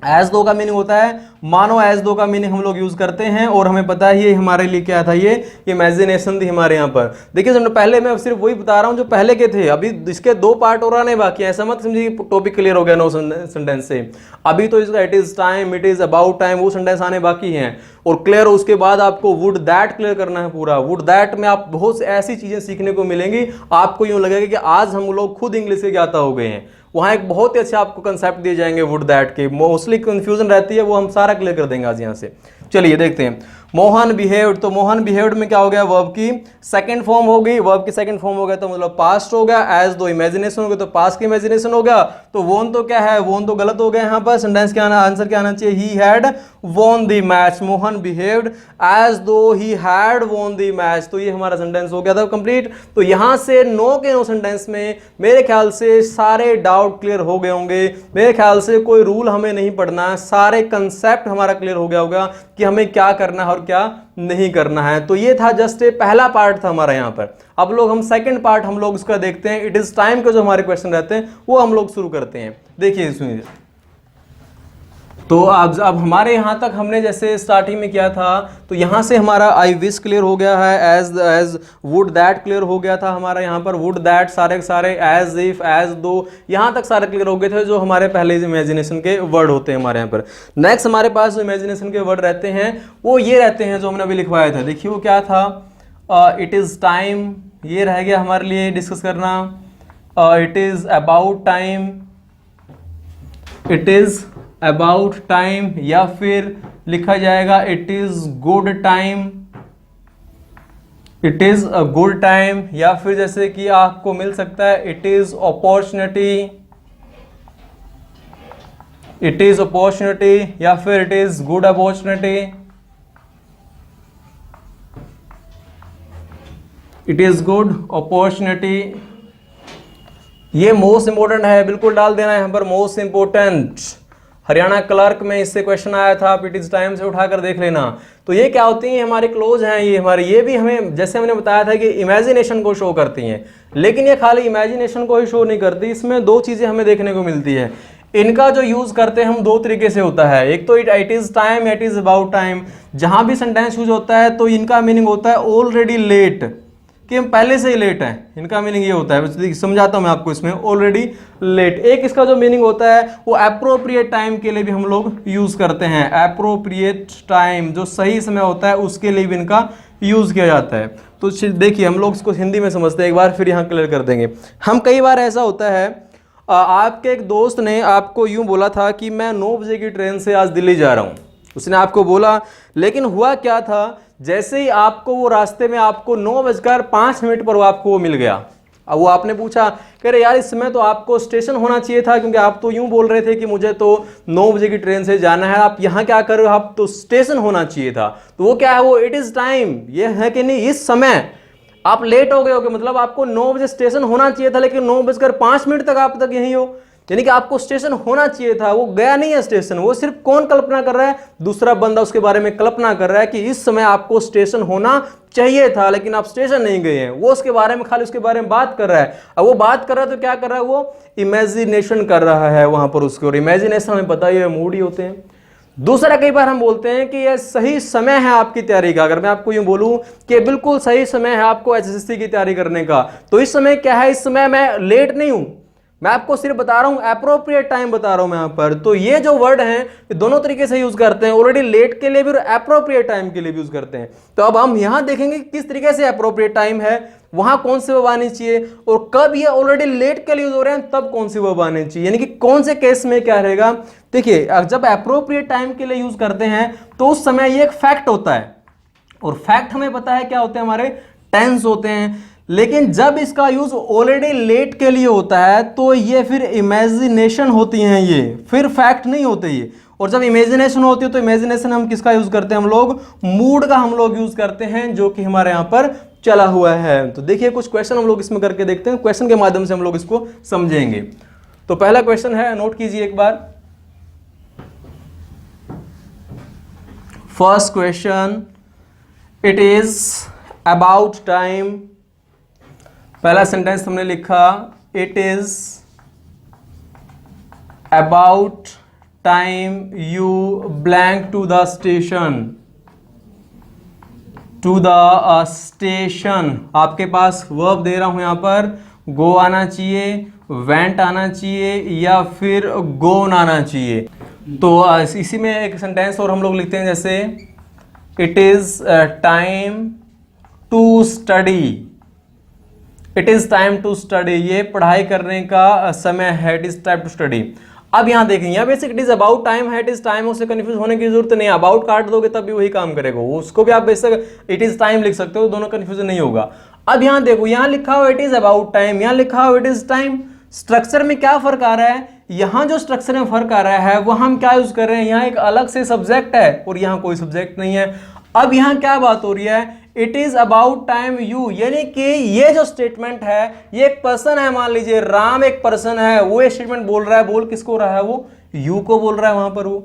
एज दो का मीनिंग होता है मानो, एज दो का मीनिंग हम लोग यूज करते हैं, और हमें पता है ये हमारे लिए क्या था, ये इमेजिनेशन थी हमारे यहाँ पर। देखिए समझो, पहले मैं सिर्फ वही बता रहा हूँ जो पहले के थे, अभी इसके दो पार्ट और आने बाकी है, ऐसा मत समझिए टॉपिक क्लियर हो गया नो सेंटेंस से। अभी तो इसका it is time, it is about time, वो सेंटेंस आने बाकी हैं और क्लियर। उसके बाद आपको वुड दैट क्लियर करना है पूरा। वुड दैट में आप बहुत ऐसी चीजें सीखने को मिलेंगी, आपको यूं लगेगा कि आज हम लोग खुद इंग्लिश के ज्ञाता हो गए हैं। वहाँ एक बहुत ही अच्छे आपको कंसेप्ट दिए जाएंगे वुड दैट के, मोस्टली कंफ्यूजन रहती है, वो हम सारा क्लियर कर देंगे आज यहाँ से। चलिए देखते हैं, मोहन बिहेव्ड, तो मोहन बिहेव्ड में क्या हो गया, वर्ब की सेकंड फॉर्म हो गई। वर्ब की सेकंड फॉर्म हो गया तो मतलब पास्ट हो गया, एज दो इमेजिनेशन हो गया तो पास्ट की इमेजिनेशन हो गया। तो वोन तो क्या है, वोन तो गलत हो गया यहाँ पर, सेंटेंस क्या आना, आंसर क्या आना चाहिए, he had won the match. Mohan behaved as though he had won the match, तो ये हमारा सेंटेंस हो गया था कंप्लीट। तो यहाँ से नो के नो सेंटेंस में मेरे ख्याल से सारे डाउट क्लियर हो गए होंगे। मेरे ख्याल से कोई रूल हमें नहीं पढ़ना, सारे कंसेप्ट हमारा क्लियर हो गया होगा कि हमें क्या करना है और क्या नहीं करना है। तो ये था जस्ट ए पहला पार्ट था हमारा यहाँ पर। अब लोग हम सेकंड पार्ट हम लोग इसका देखते हैं, इट इज टाइम के जो हमारे क्वेश्चन रहते हैं वो हम लोग शुरू करते हैं। देखिए सुनिए, तो अब हमारे यहाँ तक हमने जैसे स्टार्टिंग में किया था, तो यहाँ से हमारा आई विश क्लियर हो गया है, एज वुड दैट क्लियर हो गया था हमारा यहाँ पर, वुड दैट सारे के सारे, एज इफ, एज दो, यहाँ तक सारे क्लियर हो गए थे जो हमारे पहले इमेजिनेशन के वर्ड होते हैं हमारे यहाँ पर। नेक्स्ट हमारे पास जो इमेजिनेशन के वर्ड रहते हैं वो ये रहते हैं जो हमने अभी लिखवाया था। देखिए वो क्या था, इट इज़ टाइम, ये रह गया हमारे लिए डिस्कस करना। It is about time, it is about time, या फिर लिखा जाएगा it is good time, it is a good time, या फिर जैसे कि आपको मिल सकता है it is opportunity, it is opportunity, या फिर it is good opportunity, it is good opportunity. ये मोस्ट इंपोर्टेंट है, बिल्कुल डाल देना है यहाँ पर मोस्ट इंपोर्टेंट। हरियाणा क्लर्क में इससे क्वेश्चन आया था, आप इट इज टाइम से उठाकर देख लेना। तो ये क्या होती हैं, हमारे क्लोज हैं ये हमारे, ये भी हमें जैसे हमने बताया था कि इमेजिनेशन को शो करती हैं, लेकिन ये खाली इमेजिनेशन को ही शो नहीं करती, इसमें दो चीजें हमें देखने को मिलती है। इनका जो यूज करते हैं हम दो तरीके से होता है, एक तो it is time, it is about time. जहां भी सेंटेंस यूज होता है तो इनका मीनिंग होता है ऑलरेडी लेट, कि हम पहले से ही लेट हैं, इनका मीनिंग ये होता है। समझाता हूं मैं आपको इसमें, ऑलरेडी लेट। एक इसका जो मीनिंग होता है वो अप्रोप्रिएट टाइम के लिए भी हम लोग यूज करते हैं, अप्रोप्रिएट टाइम, जो सही समय होता है उसके लिए भी इनका यूज किया जाता है। तो देखिए हम लोग इसको हिंदी में समझते हैं एक बार, फिर यहाँ क्लियर कर देंगे हम। कई बार ऐसा होता है, आपके एक दोस्त ने आपको यूं बोला था कि मैं 9 बजे की ट्रेन से आज दिल्ली जा रहा हूँ, उसने आपको बोला, लेकिन हुआ क्या था, जैसे ही आपको वो रास्ते में आपको 9:05 पर आपको वो मिल गया, अब वो आपने पूछा कह रहे यार इस समय तो आपको स्टेशन होना चाहिए था, क्योंकि आप तो यूं बोल रहे थे कि मुझे तो 9 बजे की ट्रेन से जाना है, आप यहाँ क्या कर रहे हो, आप तो स्टेशन होना चाहिए था। तो वो क्या है, वो इट इज टाइम, ये है कि नहीं, इस समय आप लेट हो गए हो, मतलब आपको 9 बजे स्टेशन होना चाहिए था, लेकिन 9:05 तक आप तक यहीं हो, यानी कि आपको स्टेशन होना चाहिए था। वो गया नहीं है स्टेशन, वो सिर्फ कौन कल्पना कर रहा है, दूसरा बंदा उसके बारे में कल्पना कर रहा है कि इस समय आपको स्टेशन होना चाहिए था लेकिन आप स्टेशन नहीं गए हैं। वो उसके बारे में खाली उसके बारे में बात कर रहा है। अब वो बात कर रहा है तो क्या कर रहा है, वो इमेजिनेशन कर रहा है वहां पर उसको, और इमेजिनेशन हमें पता ही है मूड ही होते हैं। दूसरा, कई बार हम बोलते हैं कि यह सही समय है आपकी तैयारी का। अगर मैं आपको यूं बोलूं कि बिल्कुल सही समय है आपको एचएससी की तैयारी करने का, तो इस समय क्या है, इस समय मैं लेट नहीं हूं, मैं आपको सिर्फ बता रहा हूं एप्रोप्रिएट टाइम बता रहा हूं मैं यहां पर। तो ये जो वर्ड हैं ये दोनों तरीके से यूज करते हैं, ऑलरेडी लेट के लिए भी और एप्रोप्रिएट टाइम के लिए भी यूज करते हैं। तो अब हम यहां देखेंगे किस तरीके से एप्रोप्रिएट टाइम है, वहां कौन से वर्ब आने चाहिए, और कब ये ऑलरेडी लेट के लिए यूज हो रहे हैं तब कौन सी वर्ब आने चाहिए, यानी कि कौन से केस में क्या रहेगा। देखिए जब एप्रोप्रिएट टाइम के लिए यूज करते हैं तो उस समय ये एक फैक्ट होता है, और फैक्ट हमें पता है क्या होते हैं, हमारे टेंस होते हैं। लेकिन जब इसका यूज ऑलरेडी लेट के लिए होता है तो ये फिर इमेजिनेशन होती हैं, ये फिर फैक्ट नहीं होते ये। और जब इमेजिनेशन होती है तो इमेजिनेशन हम किसका यूज करते हैं, हम लोग मूड का हम लोग यूज करते हैं, जो कि हमारे यहां पर चला हुआ है। तो देखिए कुछ क्वेश्चन हम लोग इसमें करके देखते हैं, क्वेश्चन के माध्यम से हम लोग इसको समझेंगे। तो पहला क्वेश्चन है, नोट कीजिए एक बार। First question, it is about time. पहला सेंटेंस हमने लिखा, it is about time you blank to the station, to the station. आपके पास वर्ब दे रहा हूं यहां पर, गो आना चाहिए, वेंट आना चाहिए, या फिर गोन आना चाहिए। तो इसी में एक सेंटेंस और हम लोग लिखते हैं, जैसे it is time to study, it is time to study, ये पढ़ाई करने का समय है, it is time to study. अब यहां देखेंगे, यहाँ basic it is about time है, इट इज टाइम, उससे कंफ्यूज होने की जरूरत नहीं है। अबाउट काट दोगे तब भी वही काम करेगा, उसको भी आप बेसिक इट इज टाइम लिख सकते हो, दोनों कंफ्यूजन नहीं होगा। अब यहां देखो, यहां लिखा हो इट इज अबाउट टाइम, यहां लिखा हो इट इज टाइम। स्ट्रक्चर में क्या फर्क आ रहा है, यहां जो स्ट्रक्चर में फर्क आ रहा है वो हम क्या यूज कर रहे हैं, यहां एक अलग से सब्जेक्ट है और यहां कोई सब्जेक्ट नहीं है। अब यहां क्या बात हो रही है, it is about time you, यानी कि ये जो स्टेटमेंट है ये एक पर्सन है, मान लीजिए राम एक पर्सन है, वो ये स्टेटमेंट बोल रहा है, बोल किसको रहा है, वो यू को बोल रहा है वहां पर, वो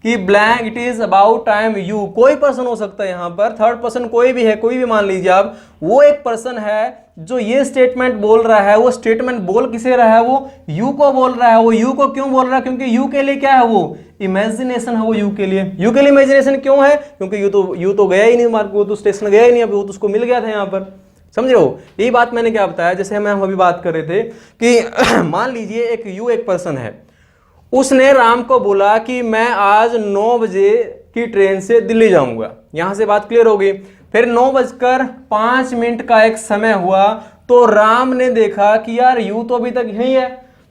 कि blank it is about time you, कोई पर्सन हो सकता है यहां पर, थर्ड पर्सन कोई भी है, कोई भी मान लीजिए आप, वो एक पर्सन है जो ये स्टेटमेंट बोल रहा है। वो स्टेटमेंट बोल किसे रहा है, वो यू को बोल रहा है। वो यू को क्यों बोल रहा है, क्योंकि यू के लिए क्या है, वो इमेजिनेशन है, वो यू के लिए इमेजिनेशन क्यों है, क्योंकि यू तो गया ही नहीं मार्ग, वो तो स्टेशन गया ही नहीं, अभी वो तो उसको मिल गया था यहाँ पर, समझ रहे हो। यही बात मैंने क्या बताया, जैसे हम अभी बात कर रहे थे कि मान लीजिए एक यू एक पर्सन है, उसने राम को बोला कि मैं आज 9 बजे की ट्रेन से दिल्ली जाऊंगा, यहां से बात क्लियर होगी। फिर 9:05 का एक समय हुआ तो राम ने देखा कि यार यू तो अभी तक यही है,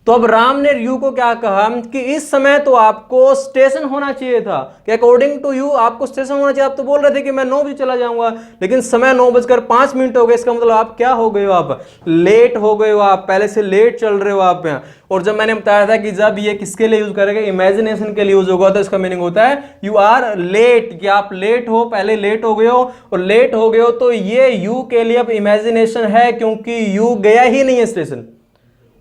तो अब राम ने यू को क्या कहा कि इस समय तो आपको स्टेशन होना चाहिए था, कि अकॉर्डिंग टू यू आपको स्टेशन होना चाहिए। आप तो बोल रहे थे कि मैं 9 बजे चला जाऊंगा, लेकिन समय 9:05 हो गए, इसका मतलब आप क्या हो गए हो, आप लेट हो गए हो, आप पहले से लेट चल रहे हो आप यहाँ। और जब मैंने बताया था कि जब ये किसके लिए यूज करेगा, इमेजिनेशन के लिए यूज होगा, तो इसका मीनिंग होता है यू आर लेट, कि आप लेट हो, पहले लेट हो गए हो, और लेट हो गए हो तो ये यू के लिए अब इमेजिनेशन है, क्योंकि यू गया ही नहीं है स्टेशन।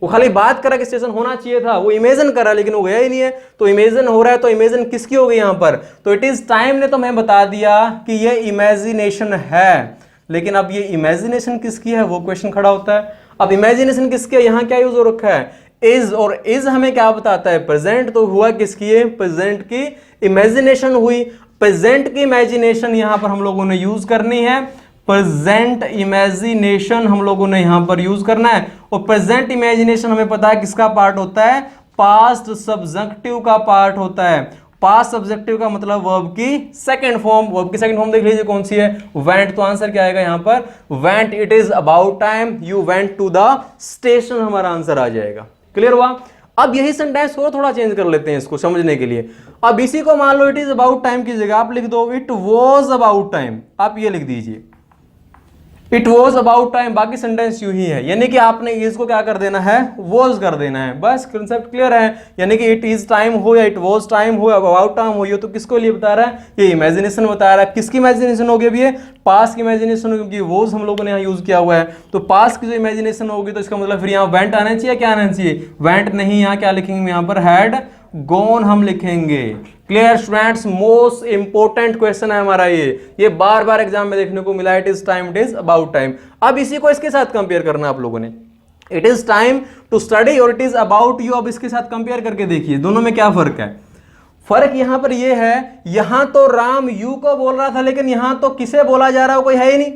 वो खाली बात करा कि स्टेशन होना चाहिए था, वो इमेजिन करा लेकिन वो गया ही नहीं है, तो इमेजिन हो रहा है, तो इमेजिन किसकी हो गई यहां पर, तो इट इज टाइम ने तो मैं बता दिया कि ये इमेजिनेशन है, लेकिन अब ये इमेजिनेशन किसकी है वो क्वेश्चन खड़ा होता है। अब इमेजिनेशन किसकी है, यहां क्या यूज हो रखा है, इज, और इज हमें क्या बताता है, प्रेजेंट, तो हुआ किसकी है, प्रेजेंट की इमेजिनेशन हुई। प्रेजेंट की इमेजिनेशन यहां पर हम लोगों ने यूज करनी है, प्रेजेंट इमेजिनेशन हम लोगों ने यहां पर यूज करना है। और प्रेजेंट इमेजिनेशन हमें पता है किसका पार्ट होता है, पास्ट सब्जेक्टिव का पार्ट होता है। पास्ट सब्जेक्टिव का मतलब वर्ब की सेकंड फॉर्म, वर्ब की सेकंड फॉर्म देख लीजिए कौन सी है, वेंट। तो आंसर क्या आएगा यहां पर, went. It is about time you went to the station, हमारा आंसर आ जाएगा। क्लियर हुआ। अब यही सेंटेंस को थोड़ा चेंज कर लेते हैं इसको समझने के लिए। अब इसी को मान लो इट इज अबाउट टाइम की जगह आप लिख दो इट वॉज अबाउट टाइम, आप ये लिख दीजिए इट वॉज अबाउट टाइम, बाकी सेंटेंस यूं ही है, यानी कि आपने इज को क्या कर देना है, वॉज कर देना है, बस कंसेप्ट क्लियर है। यानी कि इट इज टाइम हो या इट वॉज टाइम हो या अबाउट टाइम हो, ये तो किसको लिए बता रहा है, ये इमेजिनेशन बता रहा है। किसकी इमेजिनेशन होगी अभी, ये पास की इमेजिनेशन होगी, क्योंकि वॉज हम लोगों ने यहाँ यूज किया हुआ है। तो पास की जो इमेजिनेशन होगी तो इसका मतलब फिर यहाँ वेंट आना चाहिए, क्या आना चाहिए, वेंट नहीं, यहाँ क्या लिखेंगे, यहाँ पर हैड गॉन हम लिखेंगे। Clear students, most important question है हमारा ये बार बार एग्जाम में देखने को मिला, it is time, it is about time. अब इसी को इसके साथ कंपेयर करना है आप लोगों ने, it is time to study और इट इज अबाउट यू। अब इसके साथ कंपेयर करके देखिए दोनों में क्या फर्क है। फर्क यहां पर ये है, यहां तो राम यू को बोल रहा था, लेकिन यहां तो किसे बोला जा रहा है, कोई है ही नहीं,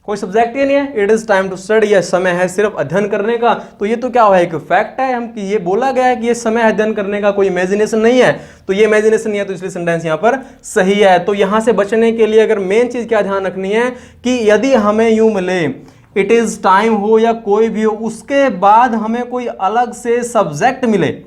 कोई सब्जेक्ट ही नहीं है। It is time to study, यह समय है सिर्फ अध्ययन करने का। तो ये तो क्या हुआ, एक फैक्ट है, हम कि ये बोला गया है कि ये समय है अध्ययन करने का, कोई इमेजिनेशन नहीं है। तो ये इमेजिनेशन नहीं है, तो इसलिए सेंटेंस यहां पर सही है। तो यहां से बचने के लिए अगर मेन चीज क्या ध्यान रखनी है कि यदि हमें यूं मिले इट इज टाइम हो या कोई भी हो, उसके बाद हमें कोई अलग से सब्जेक्ट मिले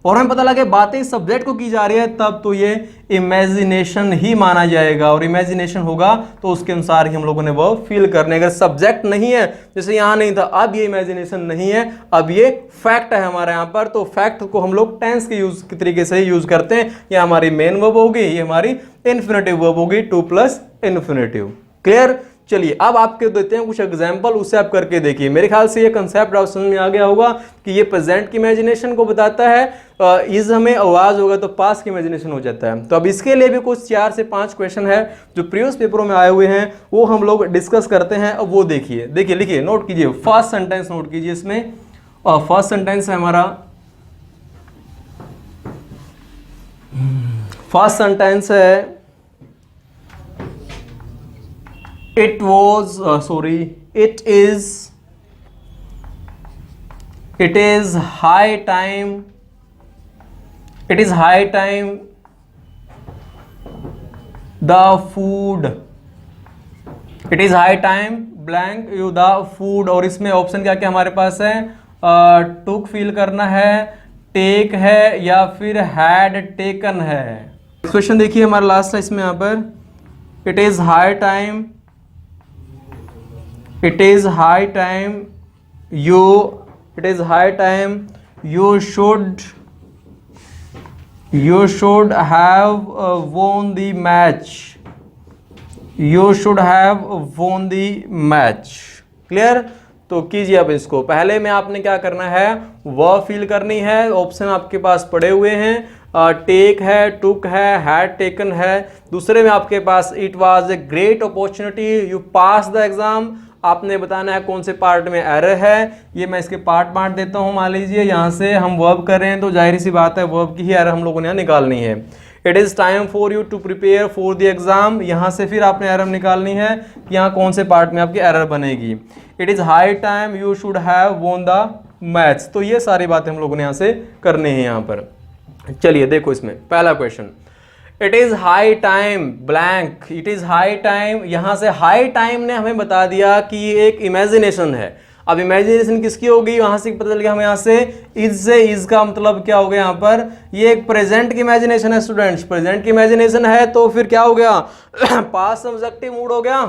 और हमें पता लगे बातें इस सब्जेक्ट को की जा रही है, तब तो ये इमेजिनेशन ही माना जाएगा। और इमेजिनेशन होगा तो उसके अनुसार ही हम लोगों ने वो फील करने। अगर सब्जेक्ट नहीं है, जैसे यहां नहीं था, अब ये इमेजिनेशन नहीं है, अब ये फैक्ट है हमारे यहां पर। तो फैक्ट को हम लोग टेंस के यूज के तरीके से ही यूज करते हैं। ये हमारी मेन वर्ब होगी, ये हमारी इन्फिनेटिव वर्ब होगी, टू प्लस इन्फिनेटिव। क्लियर। चलिए अब आपके देते हैं कुछ एग्जाम्पल, उससे आप करके देखिए। मेरे ख्याल से ये कंसेप्ट आप समझ में आ गया होगा कि ये प्रेजेंट की इमेजिनेशन को बताता है, इज हमें आवाज होगा तो पास की इमेजिनेशन हो जाता है। तो अब इसके लिए भी कुछ 4 से 5 क्वेश्चन है जो प्रीवियस पेपरों में आए हुए हैं, वो हम लोग डिस्कस करते हैं। अब वो देखिए लिखिए, नोट कीजिए, फर्स्ट सेंटेंस नोट कीजिए इसमें। और फर्स्ट सेंटेंस है हमारा, फर्स्ट सेंटेंस है it was it is high time, it is high time the food, it is high time blank you the food। और इसमें ऑप्शन क्या क्या हमारे पास है, टुक फील करना है, टेक है या फिर हैड टेकन है। क्वेश्चन देखिए हमारा लास्ट है इसमें, यहाँ पर it is high time, it is high time you, it is high time you should have won the match, you should have won the match। Clear. तो कीजिए अब इसको, पहले में आपने क्या करना है, वह फील करनी है। ऑप्शन आपके पास पड़े हुए हैं, टेक है, टुक है, हैड टेकन है। दूसरे में आपके पास it was a great opportunity you pass the exam. आपने बताना है कौन से पार्ट में एरर है। ये मैं इसके पार्ट देता हूं। मान लीजिए यहाँ से हम वर्ब कर रहे हैं, तो जाहिर सी बात है वर्ब की ही एरर हम लोगों ने यहाँ निकालनी है। It is time for you to prepare for the exam, यहाँ से फिर आपने एरर निकालनी है कि यहाँ कौन से पार्ट में आपकी एरर बनेगी। It is high time you should have वोन द मैच। तो ये सारी बातें हम लोगों ने यहाँ से करनी है यहाँ पर। चलिए देखो इसमें पहला question, it is high time blank, it is high time. यहां से हाई टाइम ने हमें बता दिया कि ये एक इमेजिनेशन है। अब इमेजिनेशन किसकी होगी, वहां से पता चल गया हमें, यहाँ से इज का मतलब क्या हो गया, यहाँ पर ये एक प्रेजेंट की इमेजिनेशन है स्टूडेंट्स। प्रेजेंट की इमेजिनेशन है तो फिर क्या हो गया, पास्ट सब्जेक्टिव मूड हो गया।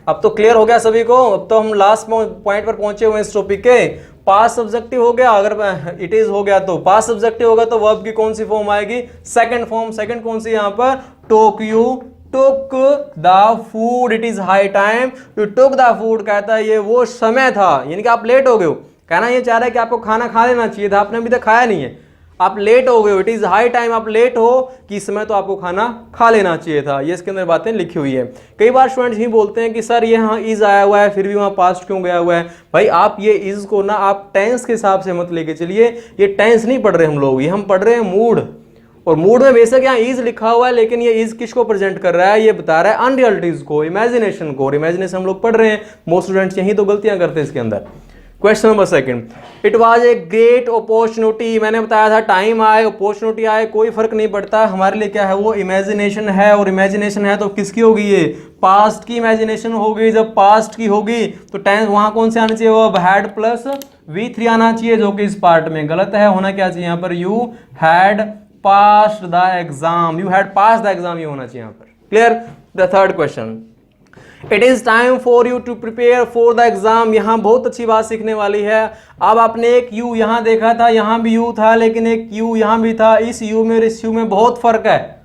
अब तो क्लियर हो गया सभी को। अब तो हम लास्ट पॉइंट पर पहुंचे हुए इस टॉपिक के। पास्ट सब्जेक्टिव हो गया, अगर इट इज हो गया तो पास्ट सब्जेक्टिव होगा तो वर्ब की कौन सी फॉर्म आएगी, सेकंड फॉर्म। सेकंड कौन सी, यहाँ पर took, you took the food, it is high time you took the food. कहता है ये वो समय था, यानी कि आप लेट हो गए हो। कहना ये चाह रहा है कि आपको खाना खा लेना चाहिए था, आपने अभी तक खाया नहीं है, आप लेट हो गए हो। इट इज हाई टाइम, आप लेट हो कि इस समय तो आपको खाना खा लेना चाहिए था। ये इसके अंदर बातें लिखी हुई है। कई बार स्टूडेंट्स ही बोलते हैं कि सर ये हाँ इज आया हुआ है फिर भी वहाँ पास्ट क्यों गया हुआ है। भाई आप ये इज को ना आप टेंस के हिसाब से मत लेके चलिए। ये टेंस नहीं पढ़ रहे हम लोग, ये हम पढ़ रहे हैं मूड। और मूड में बेशक यहाँ इज लिखा हुआ है, लेकिन ये इज किसको प्रेजेंट कर रहा है, ये बता रहा है अनरियलिटीज को, इमेजिनेशन को। और इमेजिनेशन हम लोग पढ़ रहे हैं, मोस्ट स्टूडेंट्स यही तो गलतियां करते हैं इसके अंदर। Question number second, it was a great opportunity. मैंने बताया था टाइम आए अपॉर्चुनिटी आए कोई फर्क नहीं पड़ता, हमारे लिए क्या है वो इमेजिनेशन है। और इमेजिनेशन है तो किसकी होगी, ये पास्ट की इमेजिनेशन होगी। जब पास्ट की होगी तो टेंस वहां कौन से आना चाहिए, वो हैड प्लस V3 आना चाहिए, जो कि इस पार्ट में गलत है। होना क्या चाहिए यहाँ पर, you had passed the exam, you had passed the exam, ये होना चाहिए यहाँ पर। Clear. The third question, it is time for you to prepare for the exam. यहाँ बहुत अच्छी बात सीखने वाली है। अब आपने एक यू यहाँ देखा था, यहाँ भी यू था, लेकिन एक यू यहाँ भी था। इस यू में और इस यू में बहुत फर्क है।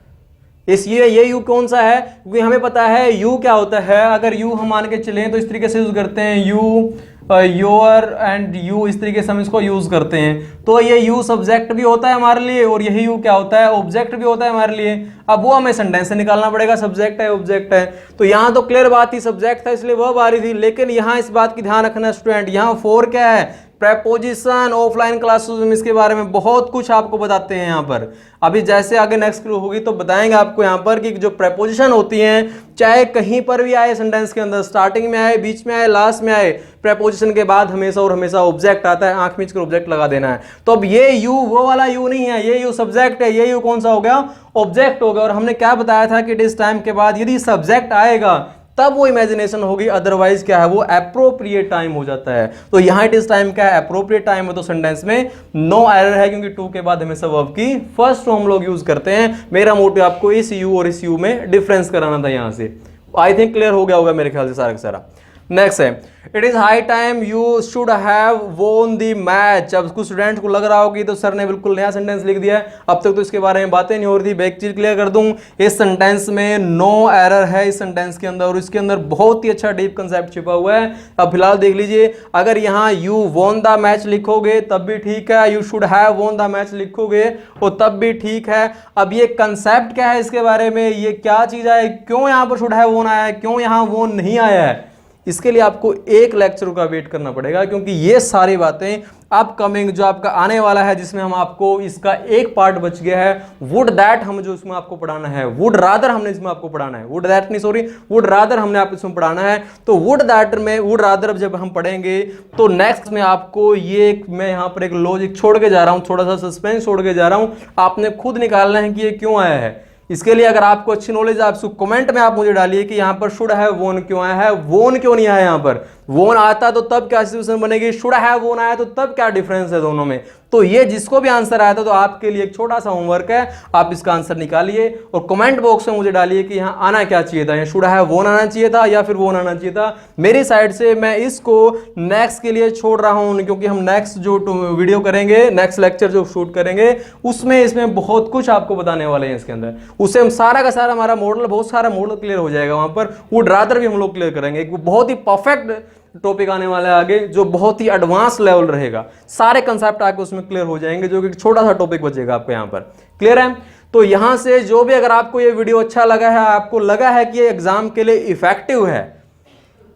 इस ये यू कौन सा है, क्योंकि हमें पता है यू क्या होता है। अगर यू हम मान के चलें तो इस तरीके से यूज करते हैं, यू योर एंड यू, इस तरीके से हम इसको यूज करते हैं। तो ये यू सब्जेक्ट भी होता है हमारे लिए और यही यू क्या होता है, ऑब्जेक्ट भी होता है हमारे लिए। अब वो हमें सेंटेंस से निकालना पड़ेगा, सब्जेक्ट है ऑब्जेक्ट है। तो यहाँ तो क्लियर बात थी, सब्जेक्ट था इसलिए वर्ब आ रही थी, लेकिन यहाँ इस बात की ध्यान रखना स्टूडेंट, यहाँ फॉर क्या है, प्रेपोजिशन। ऑफलाइन क्लासेस में इसके बारे में बहुत कुछ आपको बताते हैं यहाँ पर। अभी जैसे आगे नेक्स्ट क्लू होगी तो बताएंगे आपको यहाँ पर कि जो प्रेपोजिशन होती हैं, चाहे कहीं पर भी आए सेंटेंस के अंदर, स्टार्टिंग में आए, बीच में आए, लास्ट में आए, प्रेपोजिशन के बाद हमेशा और हमेशा ऑब्जेक्ट आता है। आंख मीच कर ऑब्जेक्ट लगा देना है। तो अब ये यू वो वाला यू नहीं है, ये यू सब्जेक्ट है, ये यू कौन सा हो गया, ऑब्जेक्ट हो गया। और हमने क्या बताया था कि इट इज टाइम के बाद यदि सब्जेक्ट आएगा तब वो इमेजिनेशन होगी, अदरवाइज क्या है, वो एप्रोप्रिएट टाइम हो जाता है। तो यहां इट इज टाइम क्या है, एप्रोप्रिएट टाइम है। तो सेंटेंस में नो एरर है, क्योंकि टू के बाद हमेशा वर्ब की फर्स्ट फॉर्म लोग यूज करते हैं। मेरा मोटिव आपको इस यू और इस यू में डिफरेंस कराना था यहां से। आई थिंक क्लियर हो गया होगा मेरे ख्याल से सारा का सारा। नेक्स्ट है, it is high time you should have वोन द मैच। अब कुछ स्टूडेंट को लग रहा होगा तो सर ने बिल्कुल नया सेंटेंस लिख दिया है, अब तक तो इसके बारे में बातें नहीं हो रही थी। बैक चीज क्लियर कर दूं, इस सेंटेंस में नो एरर है इस सेंटेंस के अंदर, और इसके अंदर बहुत ही अच्छा डीप कंसेप्ट छिपा हुआ है। अब फिलहाल देख लीजिए, अगर यहाँ यू वोन द मैच लिखोगे तब भी ठीक है, यू शुड हैव वोन द मैच लिखोगे और तब भी ठीक है। अब ये कंसेप्ट क्या है इसके बारे में, ये क्या चीज है, क्यों यहाँ पर शुड हैव वोन आया है, क्यों यहाँ वोन नहीं आया है, इसके लिए आपको एक लेक्चर का वेट करना पड़ेगा, क्योंकि ये सारी बातें अपकमिंग जो आपका आने वाला है, जिसमें हम आपको इसका एक पार्ट बच गया है, वुड दैट हम जो इसमें आपको पढ़ाना है, वुड रादर हमने इसमें आपको पढ़ाना है, वुड दैट नहीं सॉरी वुड रादर हमने आप इसमें पढ़ाना है। तो वुड दैट में वुड रादर जब हम पढ़ेंगे तो नेक्स्ट में आपको ये मैं यहाँ पर एक लॉजिक छोड़ के जा रहा हूँ, थोड़ा सा सस्पेंस छोड़ के जा रहा हूँ, आपने खुद निकालना है कि ये क्यों आया है। इसके लिए अगर आपको अच्छी नॉलेज है, आप कमेंट में आप मुझे डालिए कि यहाँ पर शुड है वोन क्यों आया है, वोन क्यों नहीं आया। यहाँ पर वोन आता तो तब क्या सिचुएशन बनेगी, शुड है वोन आया तो तब क्या डिफरेंस है दोनों में। तो ये जिसको भी आंसर आया था तो आपके लिए एक छोटा सा होमवर्क है, आप इसका आंसर निकालिए और कमेंट बॉक्स में मुझे डालिए कि यहाँ आना क्या चाहिए था, यहाँ शुड है वोन आना चाहिए था या फिर वोन आना चाहिए था। मेरी साइड से मैं इसको नेक्स्ट के लिए छोड़ रहा हूँ, क्योंकि हम नेक्स्ट जो वीडियो करेंगे, नेक्स्ट लेक्चर जो शूट करेंगे, उसमें इसमें बहुत कुछ आपको बताने वाले हैं इसके अंदर। उससे हम सारा का सारा हमारा मॉडल, बहुत सारा मॉडल क्लियर हो जाएगा। वहां पर वुड रादर भी हम लोग क्लियर करेंगे, एक बहुत ही परफेक्ट टॉपिक आने वाला है आगे, जो बहुत ही एडवांस लेवल रहेगा। सारे कंसेप्ट आके उसमें क्लियर हो जाएंगे, जो कि छोटा सा टॉपिक बचेगा आपको यहाँ पर। क्लियर है? तो यहां से जो भी अगर आपको ये वीडियो अच्छा लगा है, आपको लगा है कि ये एग्जाम के लिए इफेक्टिव है,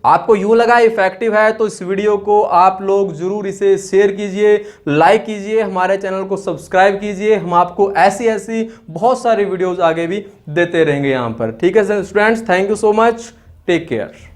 आपको यूं लगा इफेक्टिव है, तो इस वीडियो को आप लोग जरूर इसे शेयर कीजिए, लाइक कीजिए, हमारे चैनल को सब्सक्राइब कीजिए। हम आपको ऐसी ऐसी बहुत सारी वीडियोस आगे भी देते रहेंगे यहाँ पर। ठीक है students, thank you so much, take care.